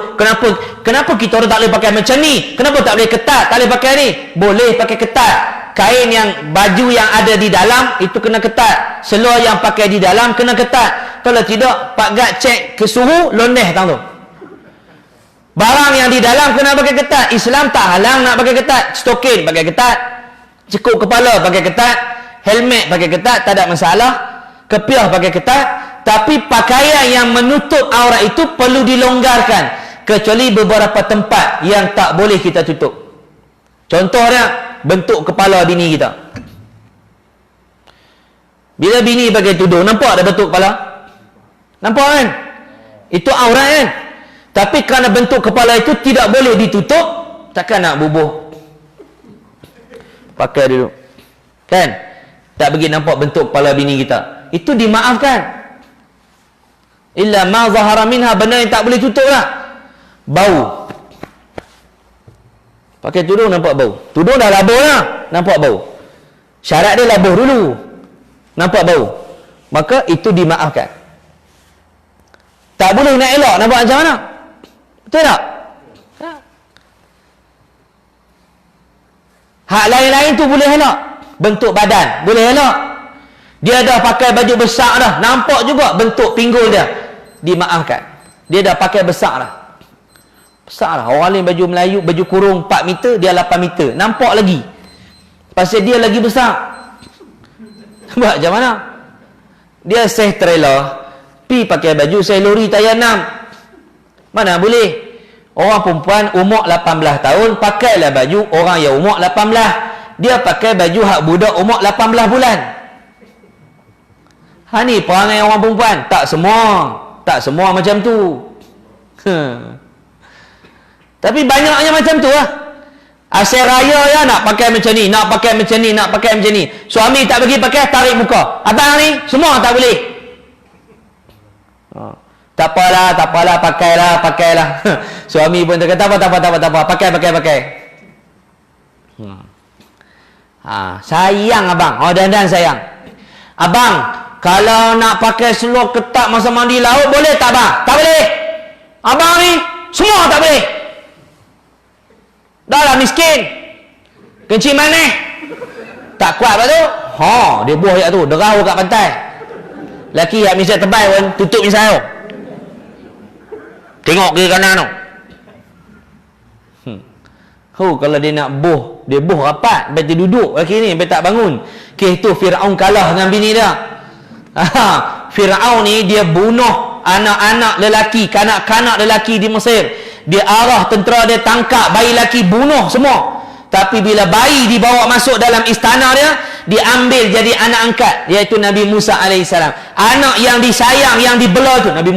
Kenapa kita orang tak boleh pakai macam ni? Kenapa tak boleh ketat? Tak boleh pakai ni? Boleh pakai ketat. Kain yang, baju yang ada di dalam itu kena ketat. Seluar yang pakai di dalam kena ketat. Kalau tidak, Pak Gad cek ke suhu, londeh tang tu. Barang yang di dalam kena pakai ketat. Islam tak halang nak pakai ketat. Stokin pakai ketat. Cekup kepala pakai ketat. Helmet pakai ketat, tak ada masalah. Kepiah pakai ketat. Tapi pakaian yang menutup aurat itu perlu dilonggarkan. Kecuali beberapa tempat yang tak boleh kita tutup. Contohnya, bentuk kepala bini kita. Bila bini pakai tudung, nampak ada bentuk kepala? Nampak kan? Itu aurat kan? Tapi kerana bentuk kepala itu tidak boleh ditutup, takkan nak bubuh. Pakai dulu. Kan? Tak bagi nampak bentuk kepala bini kita. Itu dimaafkan. Illa ma zahara minha, benda yang tak boleh tutup lah. Bau. Pakai tudung nampak bau. Tudung dah labuh lah, nampak bau. Syarat dia labuh dulu, nampak bau. Maka itu dimaafkan. Tak boleh nak elak, nampak macam mana? Betul tak? Hak lain-lain tu boleh elak. Bentuk badan boleh elak. Dia dah pakai baju besar dah, nampak juga bentuk pinggul dia, dimaafkan. Dia dah pakai besar dah. Besar lah. Orang lain baju Melayu, baju kurung 4 meter, dia 8 meter. Nampak lagi. Pasal dia lagi besar. Nampak macam mana? Dia seh trailer, pi pakai baju seh lori tayar 6. Mana boleh? Orang perempuan umur 18 tahun, pakailah baju orang yang umur 18. Dia pakai baju hak budak umur 18 bulan. Ha ni perangai orang perempuan. Tak semua. Tak semua macam tu. Tapi banyaknya macam tu lah. Asyik raya ya nak pakai macam ni, nak pakai macam ni, nak pakai macam ni. Suami tak bagi pakai, tarik muka. Abang ni, semua tak boleh. Tak apalah, pakailah. Suami pun kata, tak apa. Pakai. Sayang abang. Oh, dan sayang. Abang, kalau nak pakai seluar ketat masa mandi laut, boleh tak bang? Tak boleh. Abang ni, semua tak boleh. Dah lah miskin. Kencing manis. Tak kuat apa tu? Dia buah kat tu. Derau kat pantai. Laki yang misal tebal pun tutup misal tu. Tengok kiri kanan tu. Kalau dia nak buh, dia buh rapat. Sampai dia duduk laki ni, sampai tak bangun. Tu Fir'aun kalah dengan bini dia. Fir'aun ni dia bunuh anak-anak lelaki, kanak-kanak lelaki di Mesir. Dia arah tentera dia tangkap bayi lelaki, bunuh semua. Tapi bila bayi dibawa masuk dalam istana dia, diambil jadi anak angkat, iaitu Nabi Musa AS. Anak yang disayang, yang dibela tu Nabi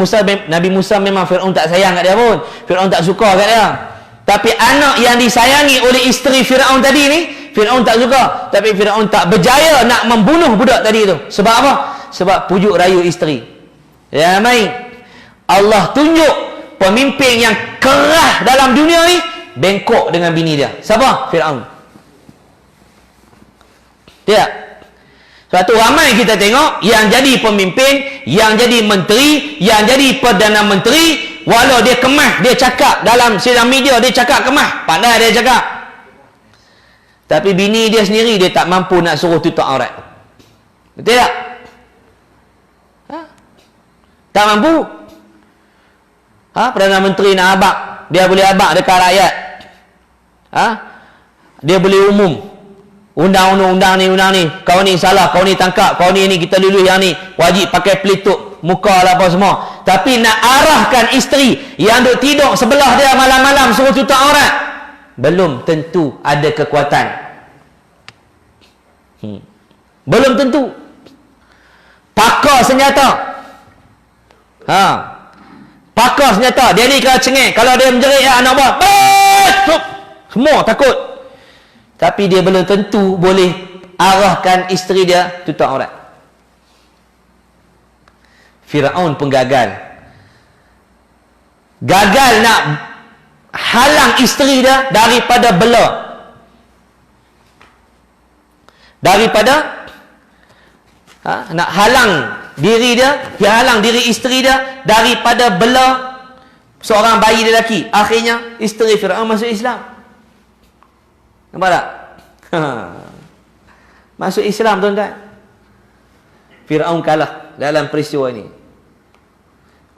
Musa memang Fir'aun tak sayang kat dia pun. Fir'aun tak suka kat dia. Tapi anak yang disayangi oleh isteri Fir'aun tadi ni, Fir'aun tak suka. Tapi Fir'aun tak berjaya nak membunuh budak tadi tu. Sebab apa? Sebab pujuk rayu isteri. Ya main. Allah tunjuk pemimpin yang keras dalam dunia ni bengkok dengan bini dia. Siapa? Fir'aun. Tidak. Sebab tu ramai kita tengok yang jadi pemimpin, yang jadi menteri, yang jadi Perdana Menteri, walau dia kemas, dia cakap dalam sidang media, dia cakap kemas, pandai dia cakap. Tapi bini dia sendiri, dia tak mampu nak suruh tutup aurat. Betul tak? Tak mampu. Perdana Menteri nak abak, dia boleh abak dekat rakyat. Dia boleh umum. Undang ni, kau ni salah, kau ni tangkap, kau ni kita luluh yang ni, wajib pakai pelitup muka lah apa semua. Tapi nak arahkan isteri yang duk tidur sebelah dia malam-malam suruh tutup aurat, belum tentu ada kekuatan. Belum tentu. Pakar senjata. Pakar senjata. Dia ni kalau cengeng, kalau dia menjerit anak buah, semua takut. Tapi dia belum tentu boleh arahkan isteri dia tutup aurat. Fir'aun pun gagal. gagal nak halang isteri dia daripada bela, daripada nak halang diri dia, halang diri isteri dia daripada bela seorang bayi lelaki. Akhirnya isteri Firaun masuk Islam. Nampak tak? Masuk Islam, tuan-tuan. Firaun kalah dalam peristiwa ini.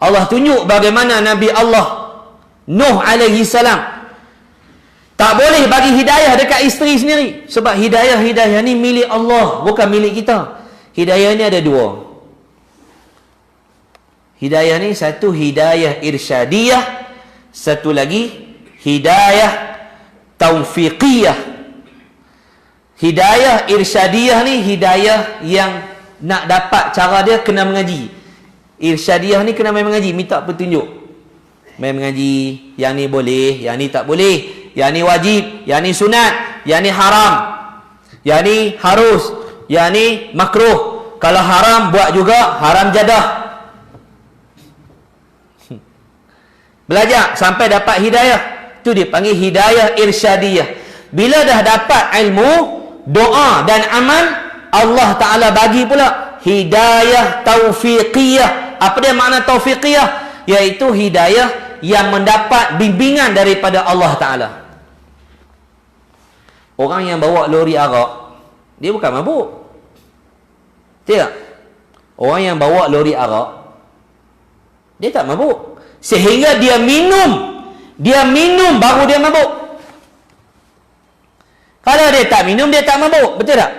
Allah tunjuk bagaimana Nabi Allah Nuh alaihi salam tak boleh bagi hidayah dekat isteri sendiri, sebab hidayah ni milik Allah, bukan milik kita. Hidayah ni ada dua. Hidayah ni satu hidayah irsyadiyah, satu lagi hidayah taufiqiyah. Hidayah irsyadiyah ni hidayah yang nak dapat cara dia kena mengaji. Irsyadiyah ni kena main mengaji, minta petunjuk. Main mengaji, yang ni boleh, yang ni tak boleh, yang ni wajib, yang ni sunat, yang ni haram, yang ni harus, yang ni makruh. Kalau haram buat juga, haram jadah. Belajar sampai dapat hidayah, tu dipanggil hidayah irsyadiyah. Bila dah dapat ilmu, doa dan amal, Allah Ta'ala bagi pula hidayah taufiqiyah. Apa dia makna taufiqiyah? Iaitu hidayah yang mendapat bimbingan daripada Allah Ta'ala. Orang yang bawa lori arak, dia bukan mabuk. Tidak. Orang yang bawa lori arak, dia tak mabuk. Sehingga dia minum baru dia mabuk. Kalau dia tak minum, dia tak mabuk. Betul tak?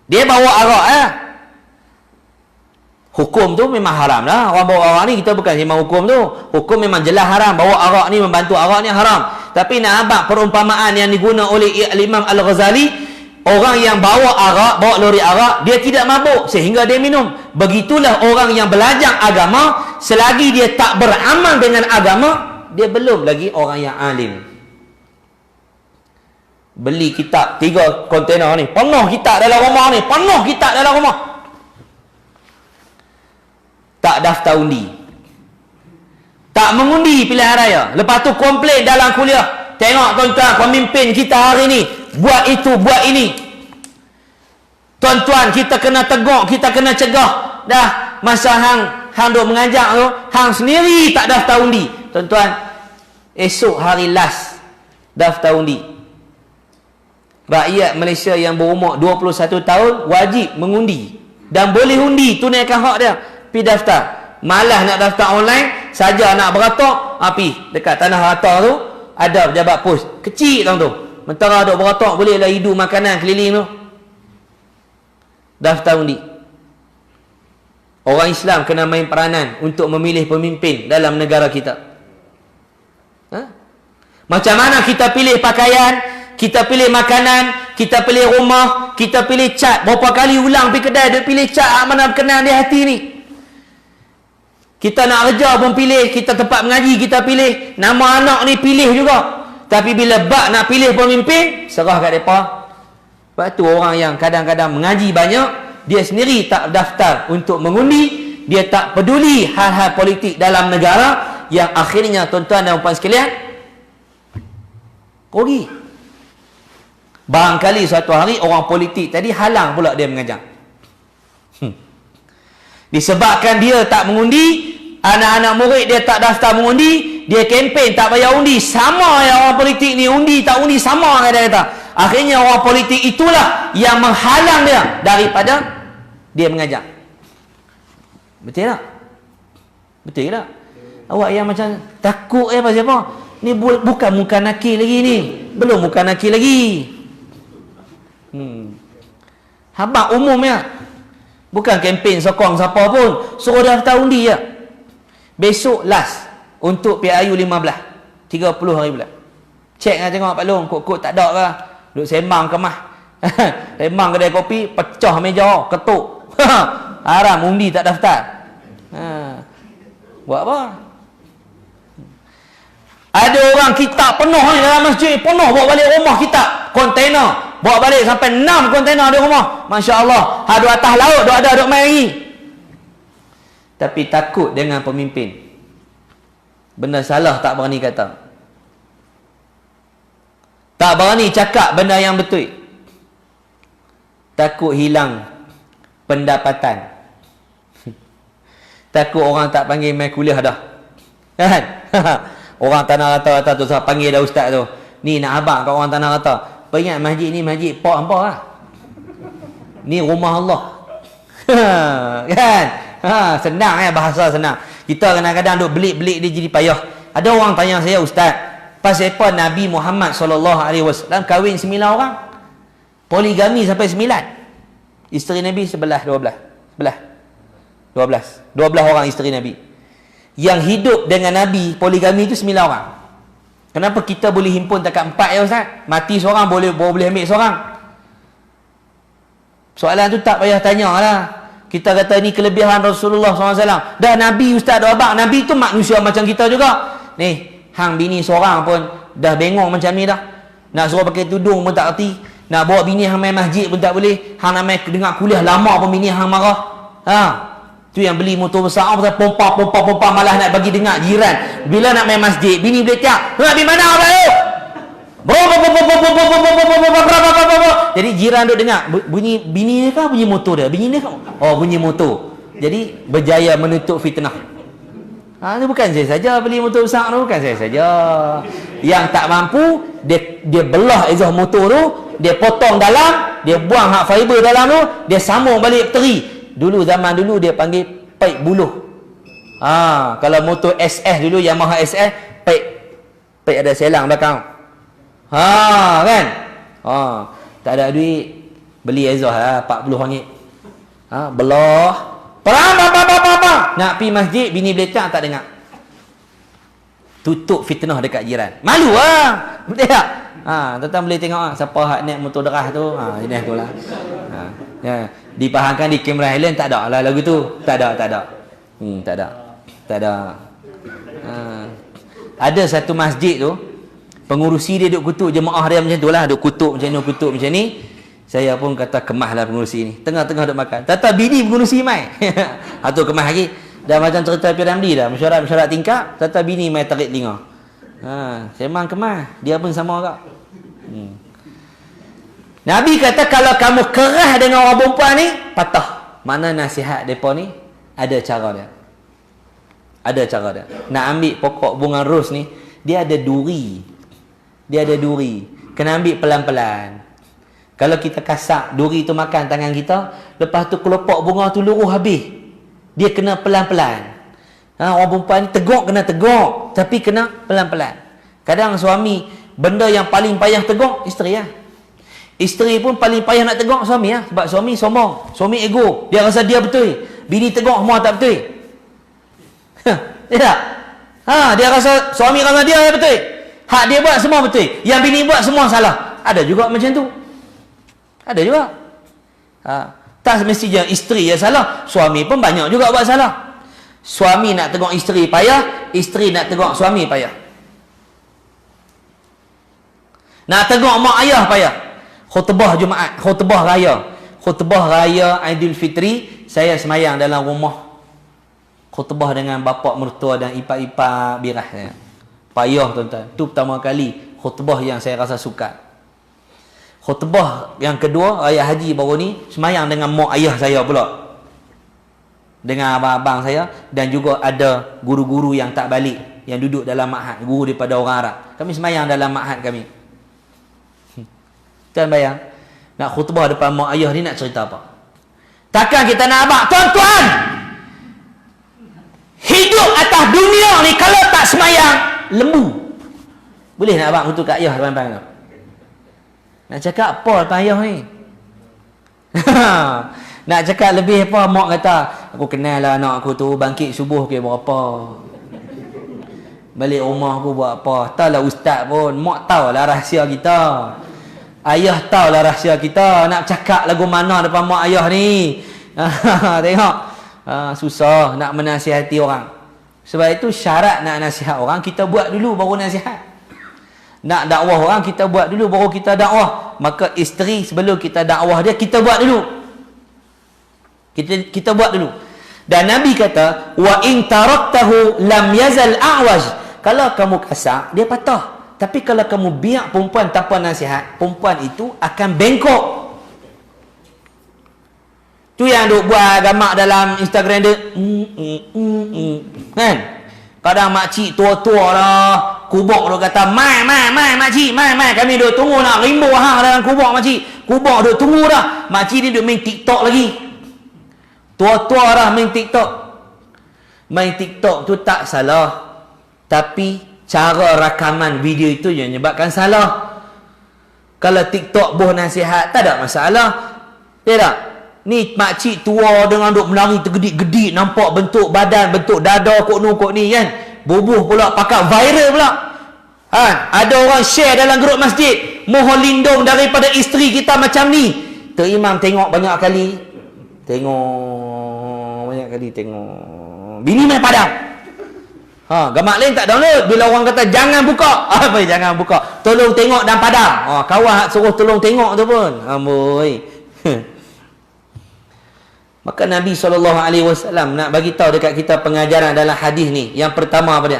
Dia bawa arak hukum tu memang haram lah. Orang bawa arak ni, kita bukan sembang hukum tu. Hukum memang jelas haram. Bawa arak ni, membantu arak ni haram. Tapi nak abang perumpamaan yang diguna oleh Imam Al-Ghazali, orang yang bawa arak, bawa lori arak, dia tidak mabuk sehingga dia minum. Begitulah orang yang belajar agama, selagi dia tak beramal dengan agama, dia belum lagi orang yang alim. Beli kitab 3 kontainer ni, penuh kitab dalam rumah ni, penuh kitab dalam rumah. Tak daftar undi, tak mengundi pilihan raya. Lepas tu komplain dalam kuliah, tengok tuan-tuan, pemimpin kita hari ni buat itu, buat ini. Tuan-tuan, kita kena tegur, kita kena cegah. Dah masa hang duk mengajar tu, hang sendiri tak daftar undi. Tuan-tuan, esok hari last daftar undi. Rakyat Malaysia yang berumur 21 tahun wajib mengundi dan boleh undi, tunaikan hak dia, pergi daftar. Malas nak daftar online, saja nak beratok, pergi dekat tanah rata tu ada pejabat pos kecil tang tu, mentara duk beratok, bolehlah hidu makanan keliling tu. Daftar undi. Orang Islam kena main peranan untuk memilih pemimpin dalam negara kita. Macam mana kita pilih pakaian, kita pilih makanan, kita pilih rumah, kita pilih cat. Berapa kali ulang pergi kedai, dia pilih cat mana berkenan di hati ni. Kita nak kerja pun pilih, kita tempat mengaji kita pilih, nama anak ni pilih juga. Tapi bila bak nak pilih pemimpin, serah kat mereka. Sebab tu orang yang kadang-kadang mengaji banyak, dia sendiri tak daftar untuk mengundi, dia tak peduli hal-hal politik dalam negara, yang akhirnya tuan-tuan dan puan sekalian, rugi. Barangkali suatu hari orang politik tadi halang pula dia mengajar. Disebabkan dia tak mengundi, anak-anak murid dia tak daftar mengundi, dia kempen tak bayar undi. Sama yang orang politik ni, undi tak undi sama, kata-kata. Akhirnya orang politik itulah yang menghalang dia daripada dia mengajar. Betul tak? Betul tak? Awak yang macam takut pasal apa? Ni bukan muka nakil lagi ni. Belum muka nakil lagi. Habaq umumnya. Bukan kempen sokong siapa pun. Suruh daftar undi je. Besok last untuk PIU 15. 30 hari bulan. Cek lah tengok Pak Long, kod-kod tak ada ke? Duduk sembang kemah. Sembang kedai kopi, pecah meja, ketuk. Haram undi tak daftar. Buat apa? Ada orang kitab penuh ni dalam masjid, penuh bawa balik rumah kitab, kontainer, bawa balik sampai 6 kontainer di rumah. Masya Allah, ada atas laut, ada main lagi. Tapi takut dengan pemimpin. Benda salah tak berani kata. Tak berani cakap benda yang betul. Takut hilang pendapatan. Takut orang tak panggil mai kuliah dah. Kan? Orang tanah rata-rata tu saya panggil dah ustaz tu. Ni nak abang kat orang tanah rata. Peringat masjid ni masjid pak hampa lah. Ni rumah Allah. Kan? Senang bahasa senang. Kita kadang-kadang duk belik-belik dia jadi payah. Ada orang tanya saya, ustaz, pasal apa Nabi Muhammad SAW kahwin 9 orang? Poligami sampai 9. Isteri Nabi 11, 12 orang isteri Nabi. Yang hidup dengan Nabi poligami itu 9 orang. Kenapa kita boleh himpun takat 4 ya ustaz? Mati seorang boleh ambil seorang. Soalan tu tak payah tanya lah. Kita kata ni kelebihan Rasulullah SAW. Dah Nabi ustaz dah abang. Nabi tu manusia macam kita juga. Ni, hang bini seorang pun dah bengong macam ni dah. Nak suruh pakai tudung pun tak erti. Nak bawa bini hang main masjid pun tak boleh. Hang nak main dengar kuliah lama pun bini hang marah. Tu yang beli motor besar pasal pompa malah nak bagi dengar jiran. Bila nak main masjid, bini boleh tiap. Nak pergi mana pula tu? Jadi jiran duk dengar bunyi bini dia kan bunyi motor dia. Bini dia kan bunyi motor. Jadi berjaya menutup fitnah. Itu bukan saya saja beli motor besar tu, bukan saya saja. Yang tak mampu dia belah exhaust motor tu, dia potong dalam, dia buang hak fiber dalam tu, dia sambung balik bateri. Dulu zaman dulu dia panggil paip buluh. Kalau motor SS dulu Yamaha SS paip ada selang belakang. Kan? Tak ada duit beli exhaust lah RM40. Belah. Nak pergi masjid bini beletak tak dengar. Tutup fitnah dekat jiran. Malu lah. Betul tak? Tuan-tuan boleh tengok siapa hak naik motor derah tu. Jenis tu lah. Ya. Dipahamkan di Cameron Highland tak ada lah lagu tu. Tak ada. Tak ada. Ada satu masjid tu, pengurusi dia duk kutuk jemaah dia macam tu lah, duk kutuk macam ni. Saya pun kata kemahlah pengurusi ni. Tengah-tengah duk makan. Tata bini pengurusi mai. Atau kemah lagi. Dah macam cerita piramidi dah. Mesyuarat tingkap, tata bini mai tarik telinga. Semang kemah. Dia pun sama agak. Nabi kata kalau kamu keras dengan orang perempuan ni, patah. Mana nasihat mereka ni? Ada cara dia. Nak ambil pokok bunga ros ni, dia ada duri. Kena ambil pelan-pelan. Kalau kita kasak, duri tu makan tangan kita, lepas tu kelopak bunga tu luruh habis. Dia kena pelan-pelan. Orang perempuan ni teguk kena teguk, tapi kena pelan-pelan. Kadang suami, benda yang paling payah teguk, isteri lah. Isteri pun paling payah nak teguk suami lah. Sebab suami sombong, suami ego. Dia rasa dia betul. Bini teguk semua tak betul. Tak? Dia rasa, suami rasa dia betul. Hak dia buat semua betul. Yang bini buat semua salah. Ada juga macam tu. Ada juga. Tak semestinya isteri yang salah. Suami pun banyak juga buat salah. Suami nak teguk isteri payah. Isteri nak teguk suami payah. Nak teguk mak ayah payah. Khutbah Jumaat, khutbah raya Aidilfitri, saya semayang dalam rumah. Khutbah dengan bapa mertua dan ipar-ipar birah saya. Payah tuan-tuan. Itu pertama kali khutbah yang saya rasa suka. Khutbah yang kedua, raya haji baru ni, semayang dengan mak ayah saya pula. Dengan abang-abang saya. Dan juga ada guru-guru yang tak balik, yang duduk dalam ma'had. Guru daripada orang Arab. Kami semayang dalam ma'had kami. Tuan bayang, nak khutbah depan mak ayah ni nak cerita apa? Takkan kita nak abang, tuan-tuan, hidup atas dunia ni kalau tak semayang, lembu. Boleh nak abang kutuk kat ayah depan-depan tu? Nak cakap apa depan ayah ni? Nak cakap lebih apa? Mak kata, aku kenal lah anak aku tu, bangkit subuh ke berapa, balik rumah aku buat apa. Tahu lah ustaz pun, mak tahu lah rahsia kita. Ayah tahulah rahsia kita. Nak cakap lagu mana depan mak ayah ni. Tengok. Susah nak menasihati orang. Sebab itu syarat nak nasihat orang, kita buat dulu baru nasihat. Nak dakwah orang, kita buat dulu baru kita dakwah. Maka isteri sebelum kita dakwah dia, kita buat dulu. Kita buat dulu. Dan Nabi kata, wa in taraktahu lam yazal a'waj Kalau kamu kasar, dia patah. Tapi kalau kamu biar perempuan tanpa nasihat, perempuan itu akan bengkok. Tu yang duk buat gambar dalam Instagram dia. Kan? Kadang makcik tua-tua dah, kubur duk kata, mai makcik, mai kami duk tunggu nak rimbu hang dalam kubur makcik. Kubur duk tunggu dah. Makcik ni duk main TikTok lagi. Tua-tua dah main TikTok. Main TikTok tu tak salah. Tapi cara rakaman video itu yang menyebabkan salah. Kalau TikTok boh nasihat, tak ada masalah. Ya tak? Ni makcik tua dengan duk melari tergedik-gedik, nampak bentuk badan, bentuk dada kok ni kan. Bubuh pula pakai viral pula. Ada orang share dalam grup masjid, mohon lindung daripada isteri kita macam ni. Tok Imam tengok banyak kali. Bini main padam. Gambar lain tak download. Bila orang kata jangan buka, apa jangan buka, tolong tengok dan padam. Kawan suruh tolong tengok tu pun. Amboi. Maka Nabi SAW nak bagi tahu dekat kita pengajaran dalam hadis ni. Yang pertama apa dia?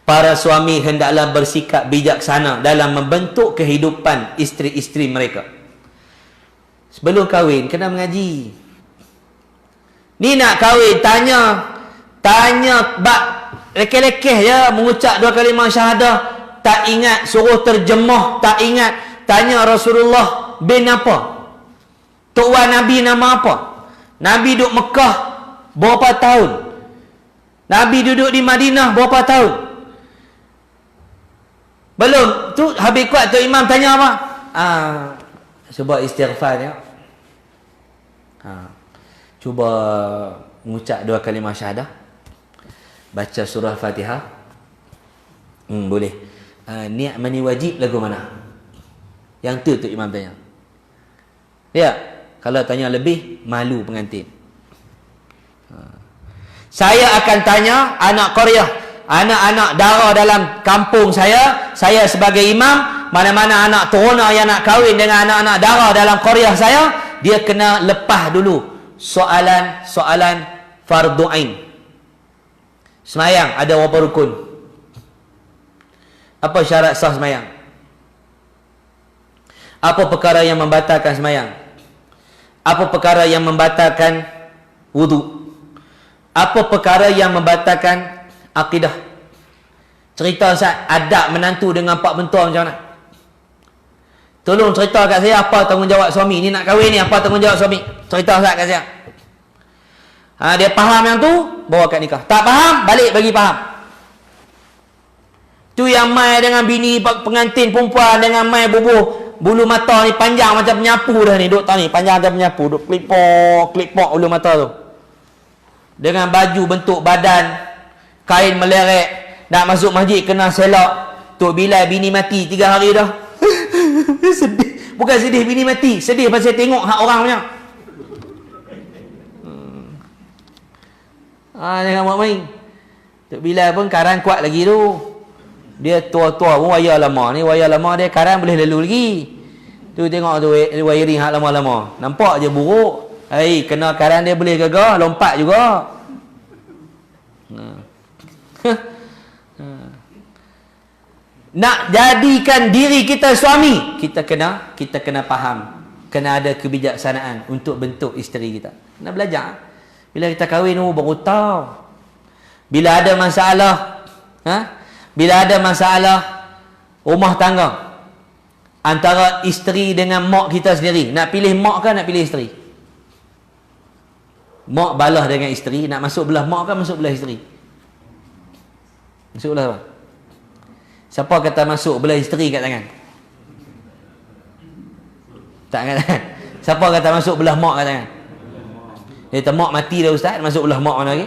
Para suami hendaklah bersikap bijaksana dalam membentuk kehidupan isteri-isteri mereka. Sebelum kahwin kena mengaji. Ni nak kahwin tanya bab lekeh-lekeh je, mengucap 2 kalimah syahadah tak ingat, suruh terjemah tak ingat, tanya Rasulullah bin apa? Tok Wan Nabi nama apa? Nabi duduk Mekah berapa tahun? Nabi duduk di Madinah berapa tahun? Belum. Tu habis kuat Tok Imam tanya apa? Cuba istighfar ya. Cuba mengucap 2 kalimah syahadah. Baca surah Fatihah. Boleh. Niat mani wajib lagu mana? Yang tu Tok Imam tanya. Ya. Kalau tanya lebih, malu pengantin. Saya akan tanya anak Qaryah, anak-anak dara dalam kampung saya sebagai imam, mana-mana anak turuna yang nak kahwin dengan anak-anak dara dalam Qaryah saya, dia kena lepas dulu soalan fardu ain. Semayang ada berapa rukun? Apa syarat sah semayang? Apa perkara yang membatalkan semayang? Apa perkara yang membatalkan wudu? Apa perkara yang membatalkan akidah? Cerita Ustaz, adab menantu dengan pak mentua macam mana? Tolong cerita kat saya apa tanggungjawab suami. Ni nak kahwin ni, apa tanggungjawab suami? Cerita Ustaz kat saya. Dia faham yang tu, bawa kat nikah. Tak faham, balik bagi faham. Tu yang mai dengan bini pengantin perempuan dengan mai bubuh bulu mata ni panjang macam penyapu dah ni. Duk tahu ni, panjang macam penyapu. Duk klipok bulu mata tu. Dengan baju bentuk badan, kain melerek. Nak masuk masjid kena selak. Tok Bilal bini mati 3 hari dah. Sedih. Bukan sedih bini mati. Sedih pasal tengok hak orang punya. Jangan buat main. Tok Bilal pun karan kuat lagi tu. Dia tua-tua pun wayar lama ni. Wayar lama dia karan boleh lalu lagi. Tu tengok tu wiring hak lama-lama. Nampak je buruk. Kena karan dia boleh gagah. Lompat juga. Nak jadikan diri kita suami, kita kena faham. Kena ada kebijaksanaan untuk bentuk isteri kita. Kena belajar. Bila kita kahwin baru tahu. Bila ada masalah, bila ada masalah rumah tangga antara isteri dengan mak kita sendiri, nak pilih mak ke nak pilih isteri? Mak balah dengan isteri, nak masuk belah mak ke masuk belah isteri? Masuk belah apa? Siapa kata masuk belah isteri kat tangan? Tak kan? Siapa kata masuk belah mak kat tangan? Dia kata mak mati dah ustaz, masuk belah mak mana lagi?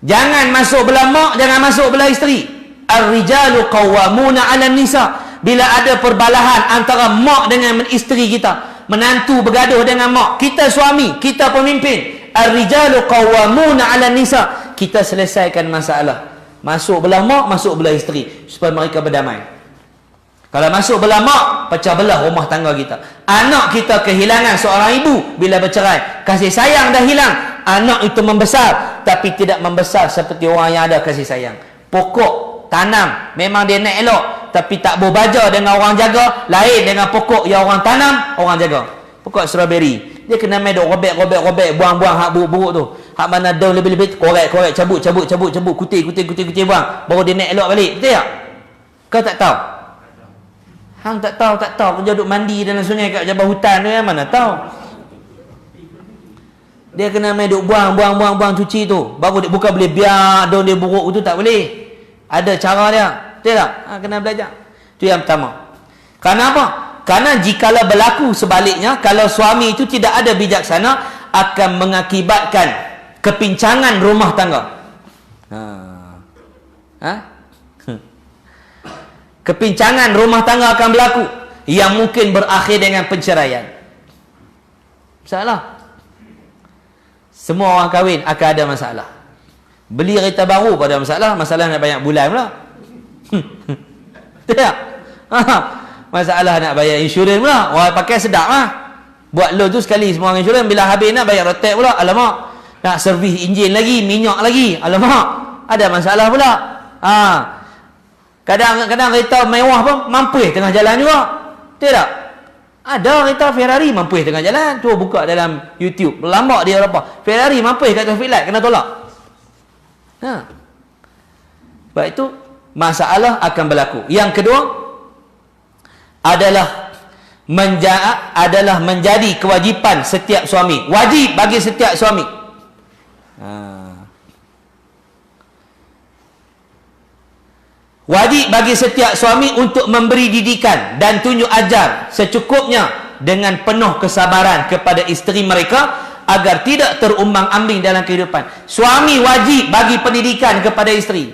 Jangan masuk belah mak, jangan masuk belah isteri. Ar-rijalu qawwamuna 'alan nisa. Bila ada perbalahan antara mak dengan isteri kita, menantu bergaduh dengan mak, kita suami, kita pemimpin. Ar-rijalu qawwamuna 'alan nisa. Kita selesaikan masalah. Masuk belah mak, masuk belah isteri supaya mereka berdamai. Kalau masuk belah mak, pecah belah rumah tangga kita. Anak kita kehilangan seorang ibu bila bercerai. Kasih sayang dah hilang. anak itu membesar, tapi tidak membesar seperti orang yang ada kasih sayang. Pokok tanam memang dia naik elok, tapi tak berbaja dengan orang jaga. Lain dengan pokok yang orang tanam, orang jaga. Pokok strawberry, dia kena main duk robek, buang-buang hak buruk-buruk tu. Hak mana daun lebih-lebih, korek, cabut, kuti buang. Baru dia naik elok balik. Betul tak? Kau tak tahu? Hang tak tahu. Kerja duk mandi dalam sungai kat jabah hutan tu, mana tahu? Dia kena main duk buang, cuci tu. Baru dia bukan boleh biar daun dia buruk tu, tak boleh. Ada cara dia. Betul tak? Kena belajar. Tu yang pertama. Kenapa? Karena jikalau berlaku sebaliknya, kalau suami itu tidak ada bijaksana, akan mengakibatkan kepincangan rumah tangga. Kepincangan rumah tangga akan berlaku, yang mungkin berakhir dengan perceraian. Masalah. Semua orang kahwin akan ada masalah. Beli kereta baru pada masalah nak banyak bulan pula. Betul tak? Masalah nak bayar insurans pula. Orang pakai sedap lah. Buat loan tu sekali semua insurans, bila habis nak bayar rotek pula. Alamak. Nak servis enjin lagi, minyak lagi. Alamak. Ada masalah pula. Kadang-kadang kereta mewah pun mampus tengah jalan juga. Betul tak? Ada kereta Ferrari mampus tengah jalan. Tu buka dalam YouTube. Lambak dia apa? Ferrari mampus kat traffic light, kena tolak. Sebab itu masalah akan berlaku. Yang kedua adalah menjadi kewajipan setiap suami. Wajib bagi setiap suami. Wajib bagi setiap suami untuk memberi didikan dan tunjuk ajar secukupnya dengan penuh kesabaran kepada isteri mereka agar tidak terumbang-ambing dalam kehidupan. Suami wajib bagi pendidikan kepada isteri.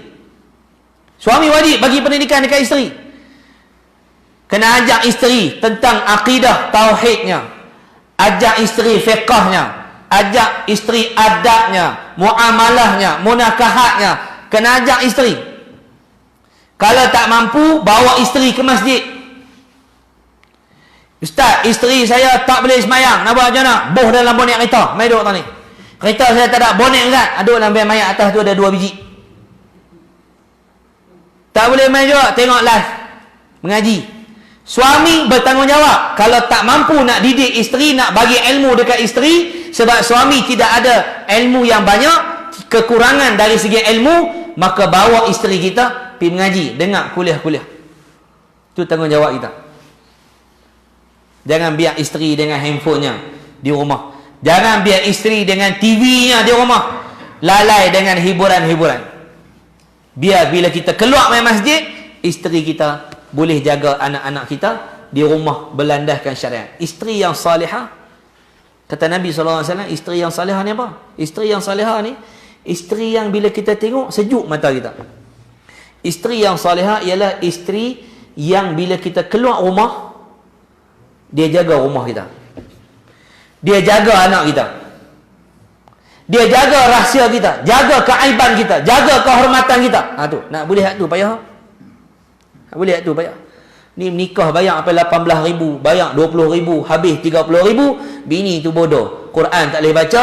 Suami wajib bagi pendidikan dekat isteri. Kena ajak isteri tentang akidah tauhidnya, ajak isteri fiqahnya, ajak isteri adabnya, muamalahnya, munakahatnya. Kena ajak isteri. Kalau tak mampu, bawa isteri ke masjid. Ustaz, isteri saya tak boleh semayang, nak buat macam mana? Boh dalam bonek kereta, mai duduk atas ni. Kereta saya tak ada bonek, Ustaz. Aduk dalam biar mayat atas tu ada 2 biji. Tak boleh main juga, tengok live mengaji. Suami bertanggungjawab. Kalau tak mampu nak didik isteri, nak bagi ilmu dekat isteri, sebab suami tidak ada ilmu yang banyak, kekurangan dari segi ilmu, maka bawa isteri kita pergi mengaji, dengar kuliah-kuliah. Itu tanggungjawab kita. Jangan biar isteri dengan handphonenya di rumah. Jangan biar isteri dengan TV-nya di rumah. Lalai dengan hiburan-hiburan. Biar bila kita keluar main masjid, isteri kita boleh jaga anak-anak kita di rumah berlandaskan syariat. Isteri yang salihah, kata Nabi SAW, isteri yang salihah ni apa? Isteri yang salihah ni, isteri yang bila kita tengok sejuk mata kita. Isteri yang salihah ialah isteri yang bila kita keluar rumah, dia jaga rumah kita. Dia jaga anak kita. Dia jaga rahsia kita, jaga keaiban kita, jaga kehormatan kita. Tu, nak boleh hak tu payah. Tak boleh tu bayar. Ni menikah bayar sampai 18,000, bayar 20,000, habis 30,000, bini tu bodoh. Quran tak boleh baca,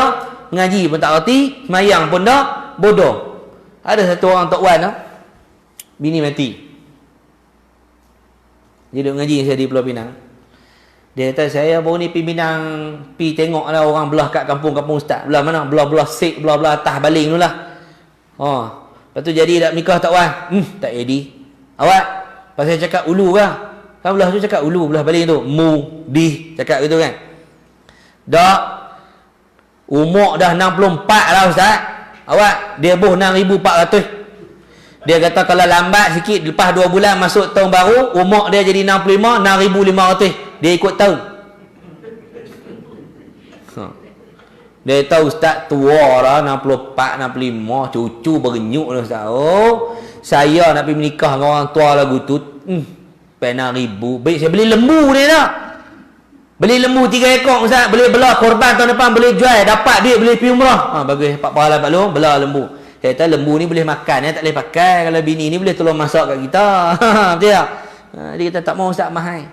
ngaji pun tak reti, semayang pun tak, bodoh. Ada satu orang Tok Wan, bini mati. Dia duduk ngaji saya di Pulau Pinang. Dia kata, saya baru ni pergi Pinang, pergi tengok lah orang belah kat kampung-kampung ustaz. Belah mana? Belah-belah sik, belah-belah atas baling tu lah. Lepas tu jadi tak menikah Tok Wan? Tak jadi. Awak? Pasal saya cakap ulu kan? Kan belah tu cakap ulu, belah baling tu. Cakap gitu kan? Dak. Umur dah 64 lah ustaz. Awak, dia boh 6,400. Dia kata kalau lambat sikit, lepas 2 bulan masuk tahun baru, umur dia jadi 65, 6,500. Dia ikut tahun. Dia tahu ustaz tua lah, 64, 65, cucu berenyuk lah ustaz. Saya nak pergi menikah dengan orang tua lagu tu, 6,000. Baik saya beli lembu dia tak? Beli lembu 3 ekor ustaz, boleh belah korban tahun depan, boleh jual, dapat duit, boleh pergi umrah. Bagus, Pak Pahala Pak Long, belah lembu. Saya kata lembu ni boleh makan, tak boleh pakai. Kalau bini ni boleh tolong masak kat kita. Betul tak? Dia kata tak mau ustaz, mahal.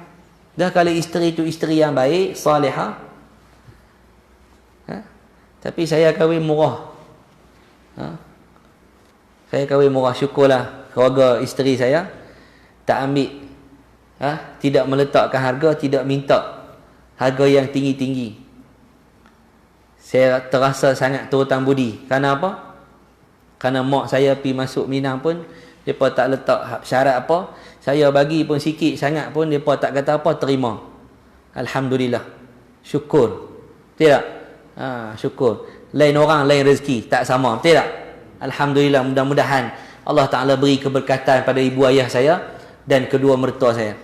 Dah kalau isteri tu isteri yang baik, salihah. Tapi saya kahwin murah. Saya kahwin murah, syukurlah keluarga isteri saya tak ambil, tidak meletakkan harga, tidak minta harga yang tinggi-tinggi. Saya terasa sangat terhutang budi. Kerana apa? Kerana mak saya pergi masuk Minang pun, mereka tak letak syarat apa. Saya bagi pun sikit sangat pun, mereka tak kata apa, terima. Alhamdulillah. Syukur. Betul tak? Syukur. Lain orang, lain rezeki. Tak sama. Betul tak? Alhamdulillah. Mudah-mudahan Allah Ta'ala beri keberkatan pada ibu ayah saya dan kedua mertua saya.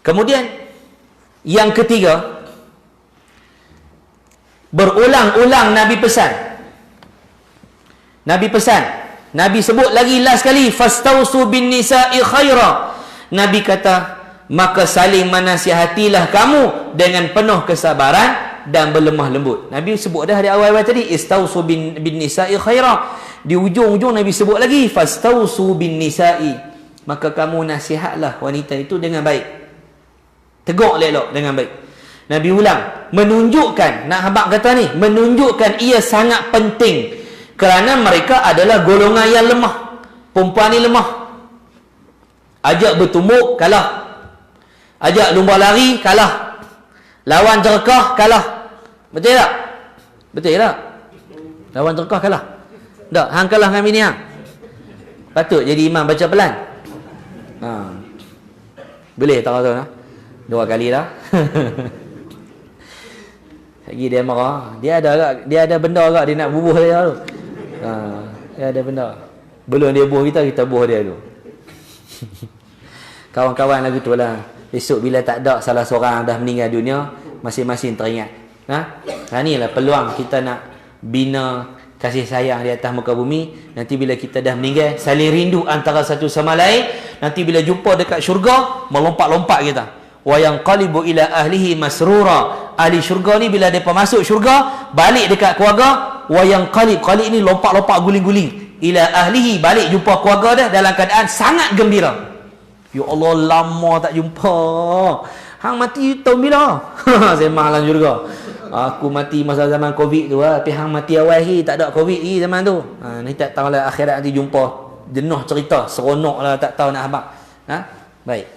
Kemudian, yang ketiga, berulang-ulang Nabi pesan. Nabi sebut lagi last kali, fastausu bin nisa'i khaira. Nabi kata, maka saling menasihatilah kamu dengan penuh kesabaran dan berlemah lembut. Nabi sebut dah di awal-awal tadi, istausu bin nisa'i khaira. Di ujung-ujung Nabi sebut lagi, fastausu bin nisa'i. Maka kamu nasihatlah wanita itu dengan baik. Tegur elok dengan baik. Nabi ulang, menunjukkan, nak habaq kata ni, menunjukkan ia sangat penting. Kerana mereka adalah golongan yang lemah. Perempuan ni lemah. Ajak bertumbuk, kalah. Ajak lumba lari, kalah. Lawan jerkah, kalah. Betul tak? Betul tak? Lawan jerkah, kalah. Tak, hang kalah dengan bini hang. Patut jadi imam baca pelan. Boleh tak kata? 2 kali dah. Lagi dia marah. Dia ada benda agak dia nak bubuh dia tu. Dia ada benda. Belum dia buh kita buh dia tu. Kawan-kawan lagu tu lah. Esok bila tak ada salah seorang dah meninggal dunia, masing-masing teringat. Inilah peluang kita nak bina kasih sayang di atas muka bumi. Nanti bila kita dah meninggal, saling rindu antara satu sama lain. Nanti bila jumpa dekat syurga, melompat-lompat kita. Wa yanqalibu ila ahlihi masrura. Ahli syurga ni bila depa masuk syurga, balik dekat keluarga, wa yanqalib, qalib ni lompat-lompat guling-guling, ila ahlihi, balik jumpa keluarga dah dalam keadaan sangat gembira. Ya Allah, lama tak jumpa. Hang mati tahun bila? Sembang dalam syurga. Aku mati masa zaman Covid tu lah. Tapi hang mati awal lagi, tak ada Covid lagi zaman tu. Ni tak tahu lah akhirat nanti jumpa. Jenuh cerita, seronok lah, tak tahu nak habaq. Baik.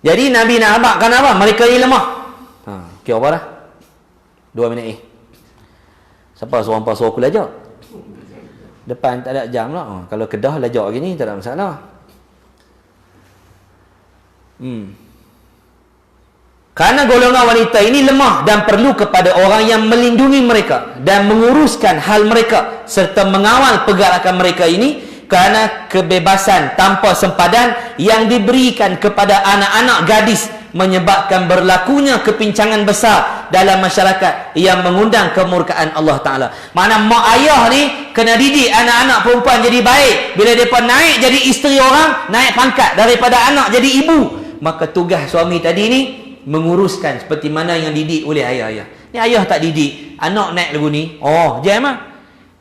Jadi Nabi nak habaqkan apa? Mereka ni lemah. Kira apa dah? 2 minit Siapa suruh aku lajak? Depan tak ada jam lah. Kalau Kedah lajak gini tak ada masalah. Kerana golongan wanita ini lemah dan perlu kepada orang yang melindungi mereka dan menguruskan hal mereka serta mengawal pergerakan mereka ini, kerana kebebasan tanpa sempadan yang diberikan kepada anak-anak gadis menyebabkan berlakunya kepincangan besar dalam masyarakat yang mengundang kemurkaan Allah Ta'ala. Mana mak ayah ni kena didik anak-anak perempuan jadi baik. Bila mereka naik jadi isteri orang, naik pangkat daripada anak jadi ibu, maka tugas suami tadi ni menguruskan seperti mana yang didik oleh ayah-ayah. Ni ayah tak didik, anak naik lagu ni, jangan.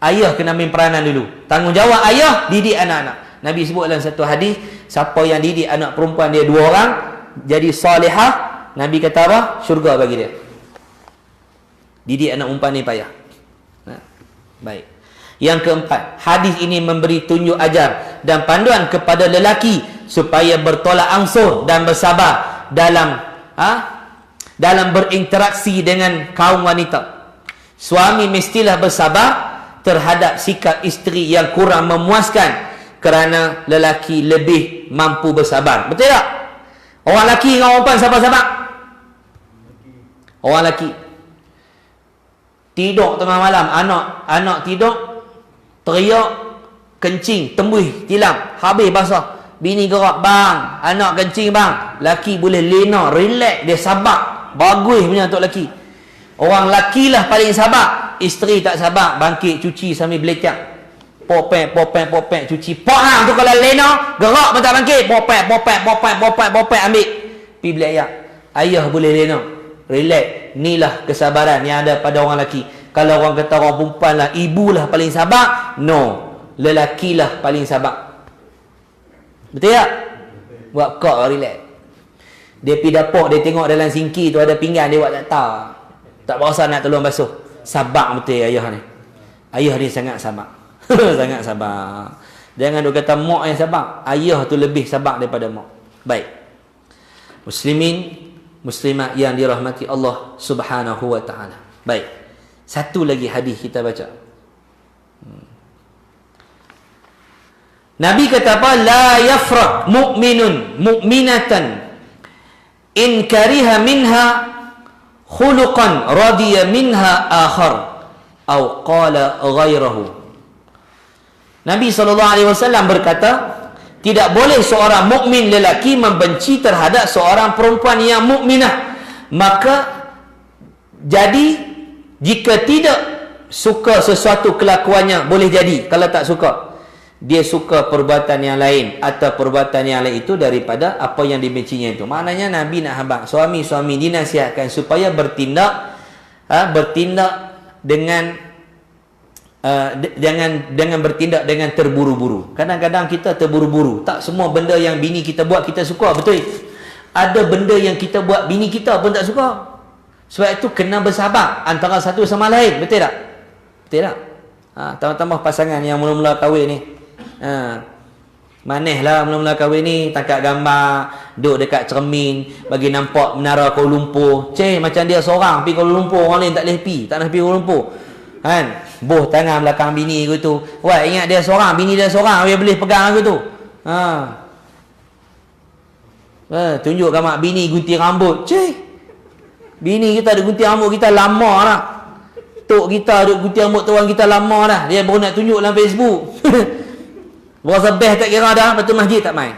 Ayah kena ambil peranan dulu. Tanggungjawab ayah didik anak-anak. Nabi sebut dalam satu hadis, siapa yang didik anak perempuan dia 2 orang jadi salihah, Nabi kata apa? Syurga bagi dia. Didik anak perempuan ni payah. Baik. Yang keempat, hadis ini memberi tunjuk ajar dan panduan kepada lelaki supaya bertolak ansur dan bersabar dalam berinteraksi dengan kaum wanita. Suami mestilah bersabar terhadap sikap isteri yang kurang memuaskan, kerana lelaki lebih mampu bersabar. Betul tak? Orang lelaki dengan orang perempuan siapa sabar? Orang lelaki. Tidur tengah malam, anak tidur, teriak, kencing, tembus, tilam, habis basah. Bini gerak, bang, anak kencing bang. Lelaki boleh lena, relax, dia sabar. Bagus punya untuk lelaki. Orang lelaki lah paling sabar. Isteri tak sabar, bangkit cuci sambil belecak. Popek cuci. Pok tu kalau lena, gerak pun tak bangkit. Popek ambil. Pergi belecak. Ayah boleh lena, relax. Inilah kesabaran yang ada pada orang lelaki. Kalau orang kata orang perempuan lah, ibu lah paling sabar, no, lelaki lah paling sabar. Betul tak? Buat kau relax. Dia pergi dapur, dia tengok dalam sinki tu ada pinggan, dia buat tak tahu. Tak berasa nak tolong basuh. Sabar betul ayah ni. Ayah dia sangat sabar. Sangat sabar. Jangan duk kata mak yang sabar. Ayah tu lebih sabar daripada mak. Baik. Muslimin, muslimat yang dirahmati Allah Subhanahu wa taala. Baik. Satu lagi hadis kita baca. Nabi kata apa? La yafraq mu'minun mu'minatan in kariha minha khuluqan radiya minha akhar atau qala ghairahu. Nabi SAW berkata, tidak boleh seorang mukmin lelaki membenci terhadap seorang perempuan yang mukminah. Maka jadi jika tidak suka sesuatu kelakuannya, boleh jadi kalau tak suka, dia suka perbuatan yang lain atau perbuatan yang lain itu daripada apa yang dibencinya itu. Maknanya Nabi nak habaq suami-suami dinasihatkan supaya bertindak dengan jangan bertindak dengan terburu-buru. Kadang-kadang kita terburu-buru. Tak semua benda yang bini kita buat kita suka, betul? Ada benda yang kita buat bini kita pun tak suka. Sebab itu kena bersabar antara satu sama lain, betul tak? Betul tak? Tambah-tambah pasangan yang mula-mula kahwin ni. Manehlah mula-mula kahwin ni, tangkap gambar, duduk dekat cermin, bagi nampak menara Kuala Lumpur. Macam dia seorang pergi Kuala Lumpur, orang lain tak boleh pergi, tak nak pergi Kuala Lumpur. Kan? Boh tangan belakang bini aku tu. Wah, ingat dia seorang, bini dia seorang, dia boleh pegang aku tu. Tunjuk kat mak bini gunting rambut. Bini kita ada gunting rambut kita lama dah. Tok kita ada gunting rambut tuan kita lama dah. Dia baru nak tunjuk dalam Facebook. Berasa best tak kira dah, betul masjid tak main.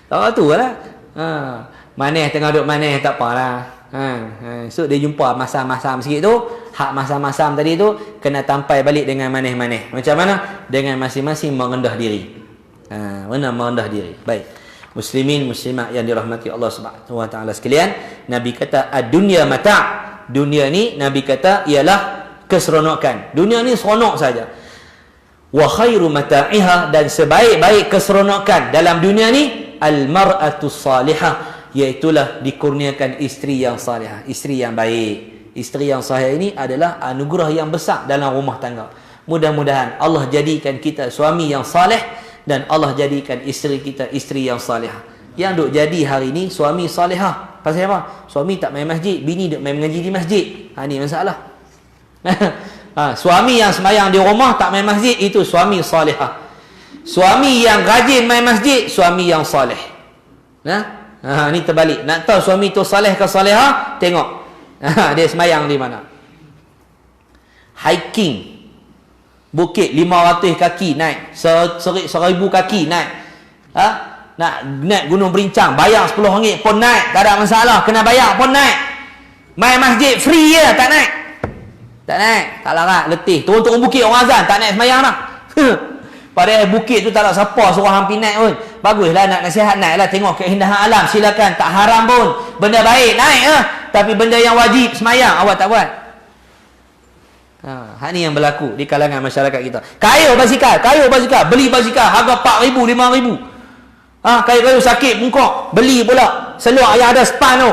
Tahu tu lah. Maneh tengah duduk maneh tak apalah. So dia jumpa masam-masam sikit tu, hak masam-masam tadi tu kena tampai balik dengan maneh-maneh. Macam mana? Dengan masing-masing merendah diri. Mana merendah diri. Baik. Muslimin muslimat yang dirahmati Allah Subhanahu wa taala sekalian, Nabi kata ad-dunya mata'. Dunia ni Nabi kata ialah keseronokan. Dunia ni seronok saja. Wa khairu mata'iha, dan sebaik-baik keseronokan dalam dunia ni al-mar'atu salihah, iaitulah dikurniakan isteri yang salihah, isteri yang baik. Isteri yang salihah ini adalah anugerah yang besar dalam rumah tangga. Mudah-mudahan Allah jadikan kita suami yang saleh dan Allah jadikan isteri kita isteri yang salihah. Yang duk jadi hari ini suami salihah. Pasal apa? Suami tak main masjid, bini duk main mengaji di masjid. Ini masalah. Suami yang sembahyang di rumah tak main masjid, itu suami salihah. Suami yang rajin main masjid, suami yang saleh. Ni terbalik. Nak tahu suami tu saleh ke salihah? Tengok dia sembahyang di mana. Hiking bukit 500 kaki naik, 1000 kaki naik. Nak naik Gunung Berincang, bayar RM10 pun naik, tak ada masalah. Kena bayar pun naik. Main masjid free je, tak naik. Tak naik, tak larat, letih. Turun-turun bukit orang azan, tak naik semayang dah. Padahal bukit tu tak ada siapa suruh hampir naik pun. Baguslah nak nasihat, naiklah, tengok keindahan alam, silakan, tak haram pun. Benda baik, naik lah. Tapi benda yang wajib semayang, awak tak buat. Hak ni yang berlaku di kalangan masyarakat kita. Kayu basikal, beli basikal, harga RM4,000, RM5,000. Kayu sakit bungkuk, beli pula. Seluar yang ada span tu.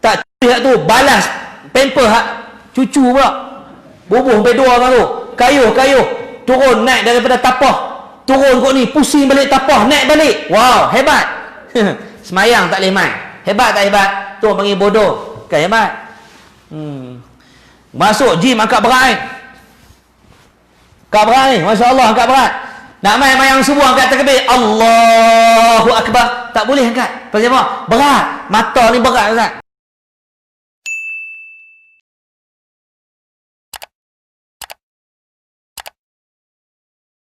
Tak cuci tu, balas pamper hak cucu pula. Bubuh sampai 2 orang tu. Kayu turun naik daripada tapah. Turun kot ni, pusing balik tapah, naik balik. Wow, hebat. Semayang tak boleh main. Hebat tak hebat? Tu panggil bodoh. Kan hebat. Masuk gym angkat berat. Angkat berat ni, masya-Allah angkat berat. Nak main mayang subuh angkat takbir, Allahu akbar. Tak boleh angkat. Pasal apa? Berat. Mata ni berat Ustaz.